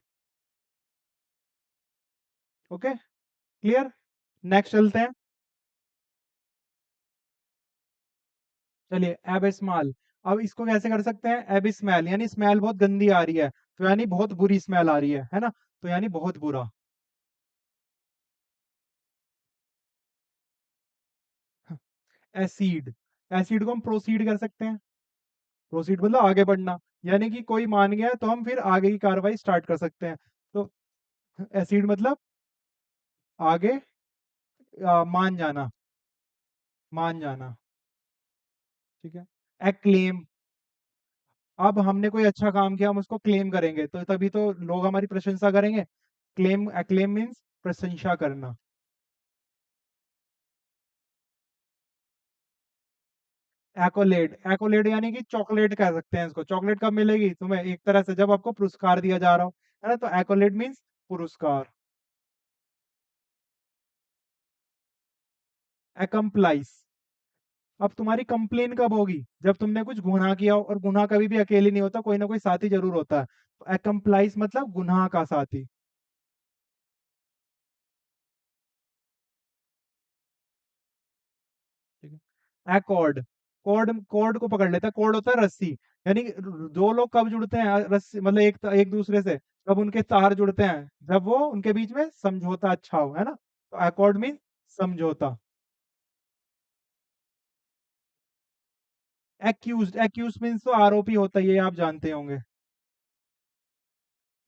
Okay, clear. नेक्स्ट चलते हैं। चलिए एबिस्मल, अब इसको कैसे कर सकते हैं, एबिस्मैल यानी स्मेल बहुत गंदी आ रही है, तो यानी बहुत बुरी स्मेल आ रही है ना, तो यानी बहुत बुरा। एसिड, एसिड को हम प्रोसीड कर सकते हैं, प्रोसीड मतलब आगे बढ़ना, यानी कि कोई मान गया तो हम फिर आगे की कार्रवाई स्टार्ट कर सकते हैं। तो एसिड मतलब आगे, मान जाना, मान जाना। ठीक है, एक्लेम, अब हमने कोई अच्छा काम किया हम उसको क्लेम करेंगे, तो तभी तो लोग हमारी प्रशंसा करेंगे। क्लेम, एक्लेम मीन्स प्रशंसा करना। एक्कोलेड, एक्कोलेड यानी कि चॉकलेट कह सकते हैं इसको, चॉकलेट कब मिलेगी तुम्हें, एक तरह से जब आपको पुरस्कार दिया जा रहा हो, है ना, तो एक्कोलेड मीन्स पुरस्कार। एकम्प्लाइज, अब तुम्हारी कंप्लेन कब होगी, जब तुमने कुछ गुनाह किया हो, और गुनाह कभी भी अकेले नहीं होता, कोई ना कोई साथी जरूर होता है, तो एकम्प्लाइज मतलब गुनाह का साथी। ठीक है, एकॉर्ड, कॉर्ड, कॉर्ड को पकड़ लेता है, कॉर्ड होता है रस्सी, यानी कि दो लोग कब जुड़ते हैं, रस्सी मतलब एक एक दूसरे से, कब उनके तार जुड़ते हैं, जब वो उनके बीच में समझौता अच्छा हो, है ना, तो एकॉर्ड मीन समझौता। एक्यूज, एक्यूज मीन्स तो आरोपी होता है, ये आप जानते होंगे।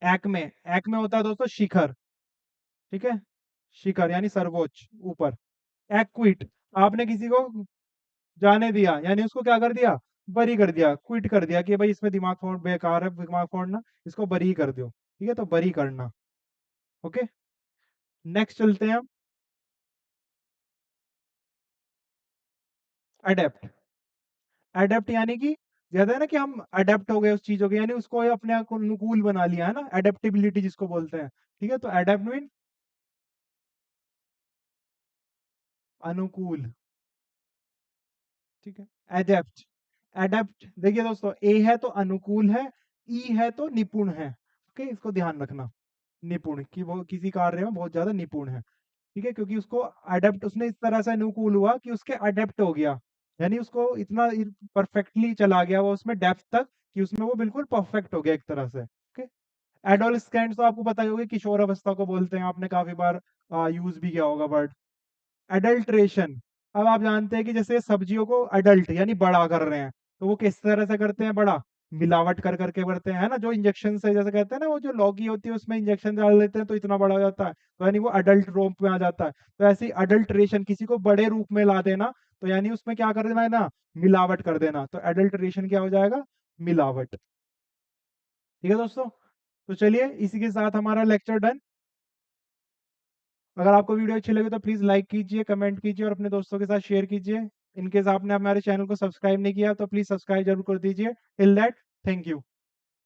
एक्मे, एक्मे होता है दोस्तों शिखर। ठीक है, शिखर यानी सर्वोच्च, ऊपर। एक्विट, आपने किसी को जाने दिया, यानी उसको क्या कर दिया, बरी कर दिया, क्विट कर दिया कि भाई इसमें दिमाग फोड़ बेकार है, दिमाग फोड़ना, इसको बरी कर दो। ठीक है, तो बरी करना। ओके, नेक्स्ट चलते हैं हम। अडेप्ट। अडेप्ट यानी कि कहते हैं ना कि हम अडेप्ट हो गए उस चीजों के, यानी उसको अपने आप को अनुकूल बना लिया है ना, अडेप्टेबिलिटी जिसको बोलते हैं। ठीक है, तो अडेप्ट मीन अनुकूल। ठीक है, एडेप्ट। एडेप्ट देखिए दोस्तों, ए है तो अनुकूल है, ई है तो निपुण है। ओके, इसको ध्यान रखना। निपुण कि वो किसी कार्य में बहुत ज्यादा निपुण है। ठीक है, क्योंकि उसको अडेप्ट, उसने इस तरह से अनुकूल हुआ कि उसके अडेप्ट हो गया, यानी उसको इतना परफेक्टली चला गया वो उसमें डेप्थ तक कि उसमें वो बिल्कुल परफेक्ट हो गया एक तरह से। ओके, एडोलसेंट तो आपको पता ही होगा, किशोर अवस्था को बोलते हैं, आपने काफी बार यूज भी किया होगा वर्ड। अडल्ट्रेशन, अब आप जानते हैं कि जैसे सब्जियों को अडल्ट यानी बड़ा कर रहे हैं, तो वो किस तरह से करते हैं बड़ा, मिलावट कर करके करते हैं, है ना, जो इंजेक्शन से, जैसे कहते हैं ना, वो जो लौकी होती है उसमें इंजेक्शन डाल देते हैं तो इतना बड़ा हो जाता है, तो यानी वो अडल्ट रूप में आ जाता है। तो ऐसे ही अडल्ट्रेशन, किसी को बड़े रूप में ला देना, तो यानी उसमें क्या कर देना है ना, मिलावट कर देना, तो अडल्ट्रेशन क्या हो जाएगा, मिलावट। ठीक है दोस्तों, तो चलिए इसी के साथ हमारा लेक्चर डन। अगर आपको वीडियो अच्छी लगे तो प्लीज़ लाइक कीजिए, कमेंट कीजिए और अपने दोस्तों के साथ शेयर कीजिए। इन केस आपने हमारे चैनल को सब्सक्राइब नहीं किया तो प्लीज़ सब्सक्राइब जरूर कर दीजिए। Till that, thank you.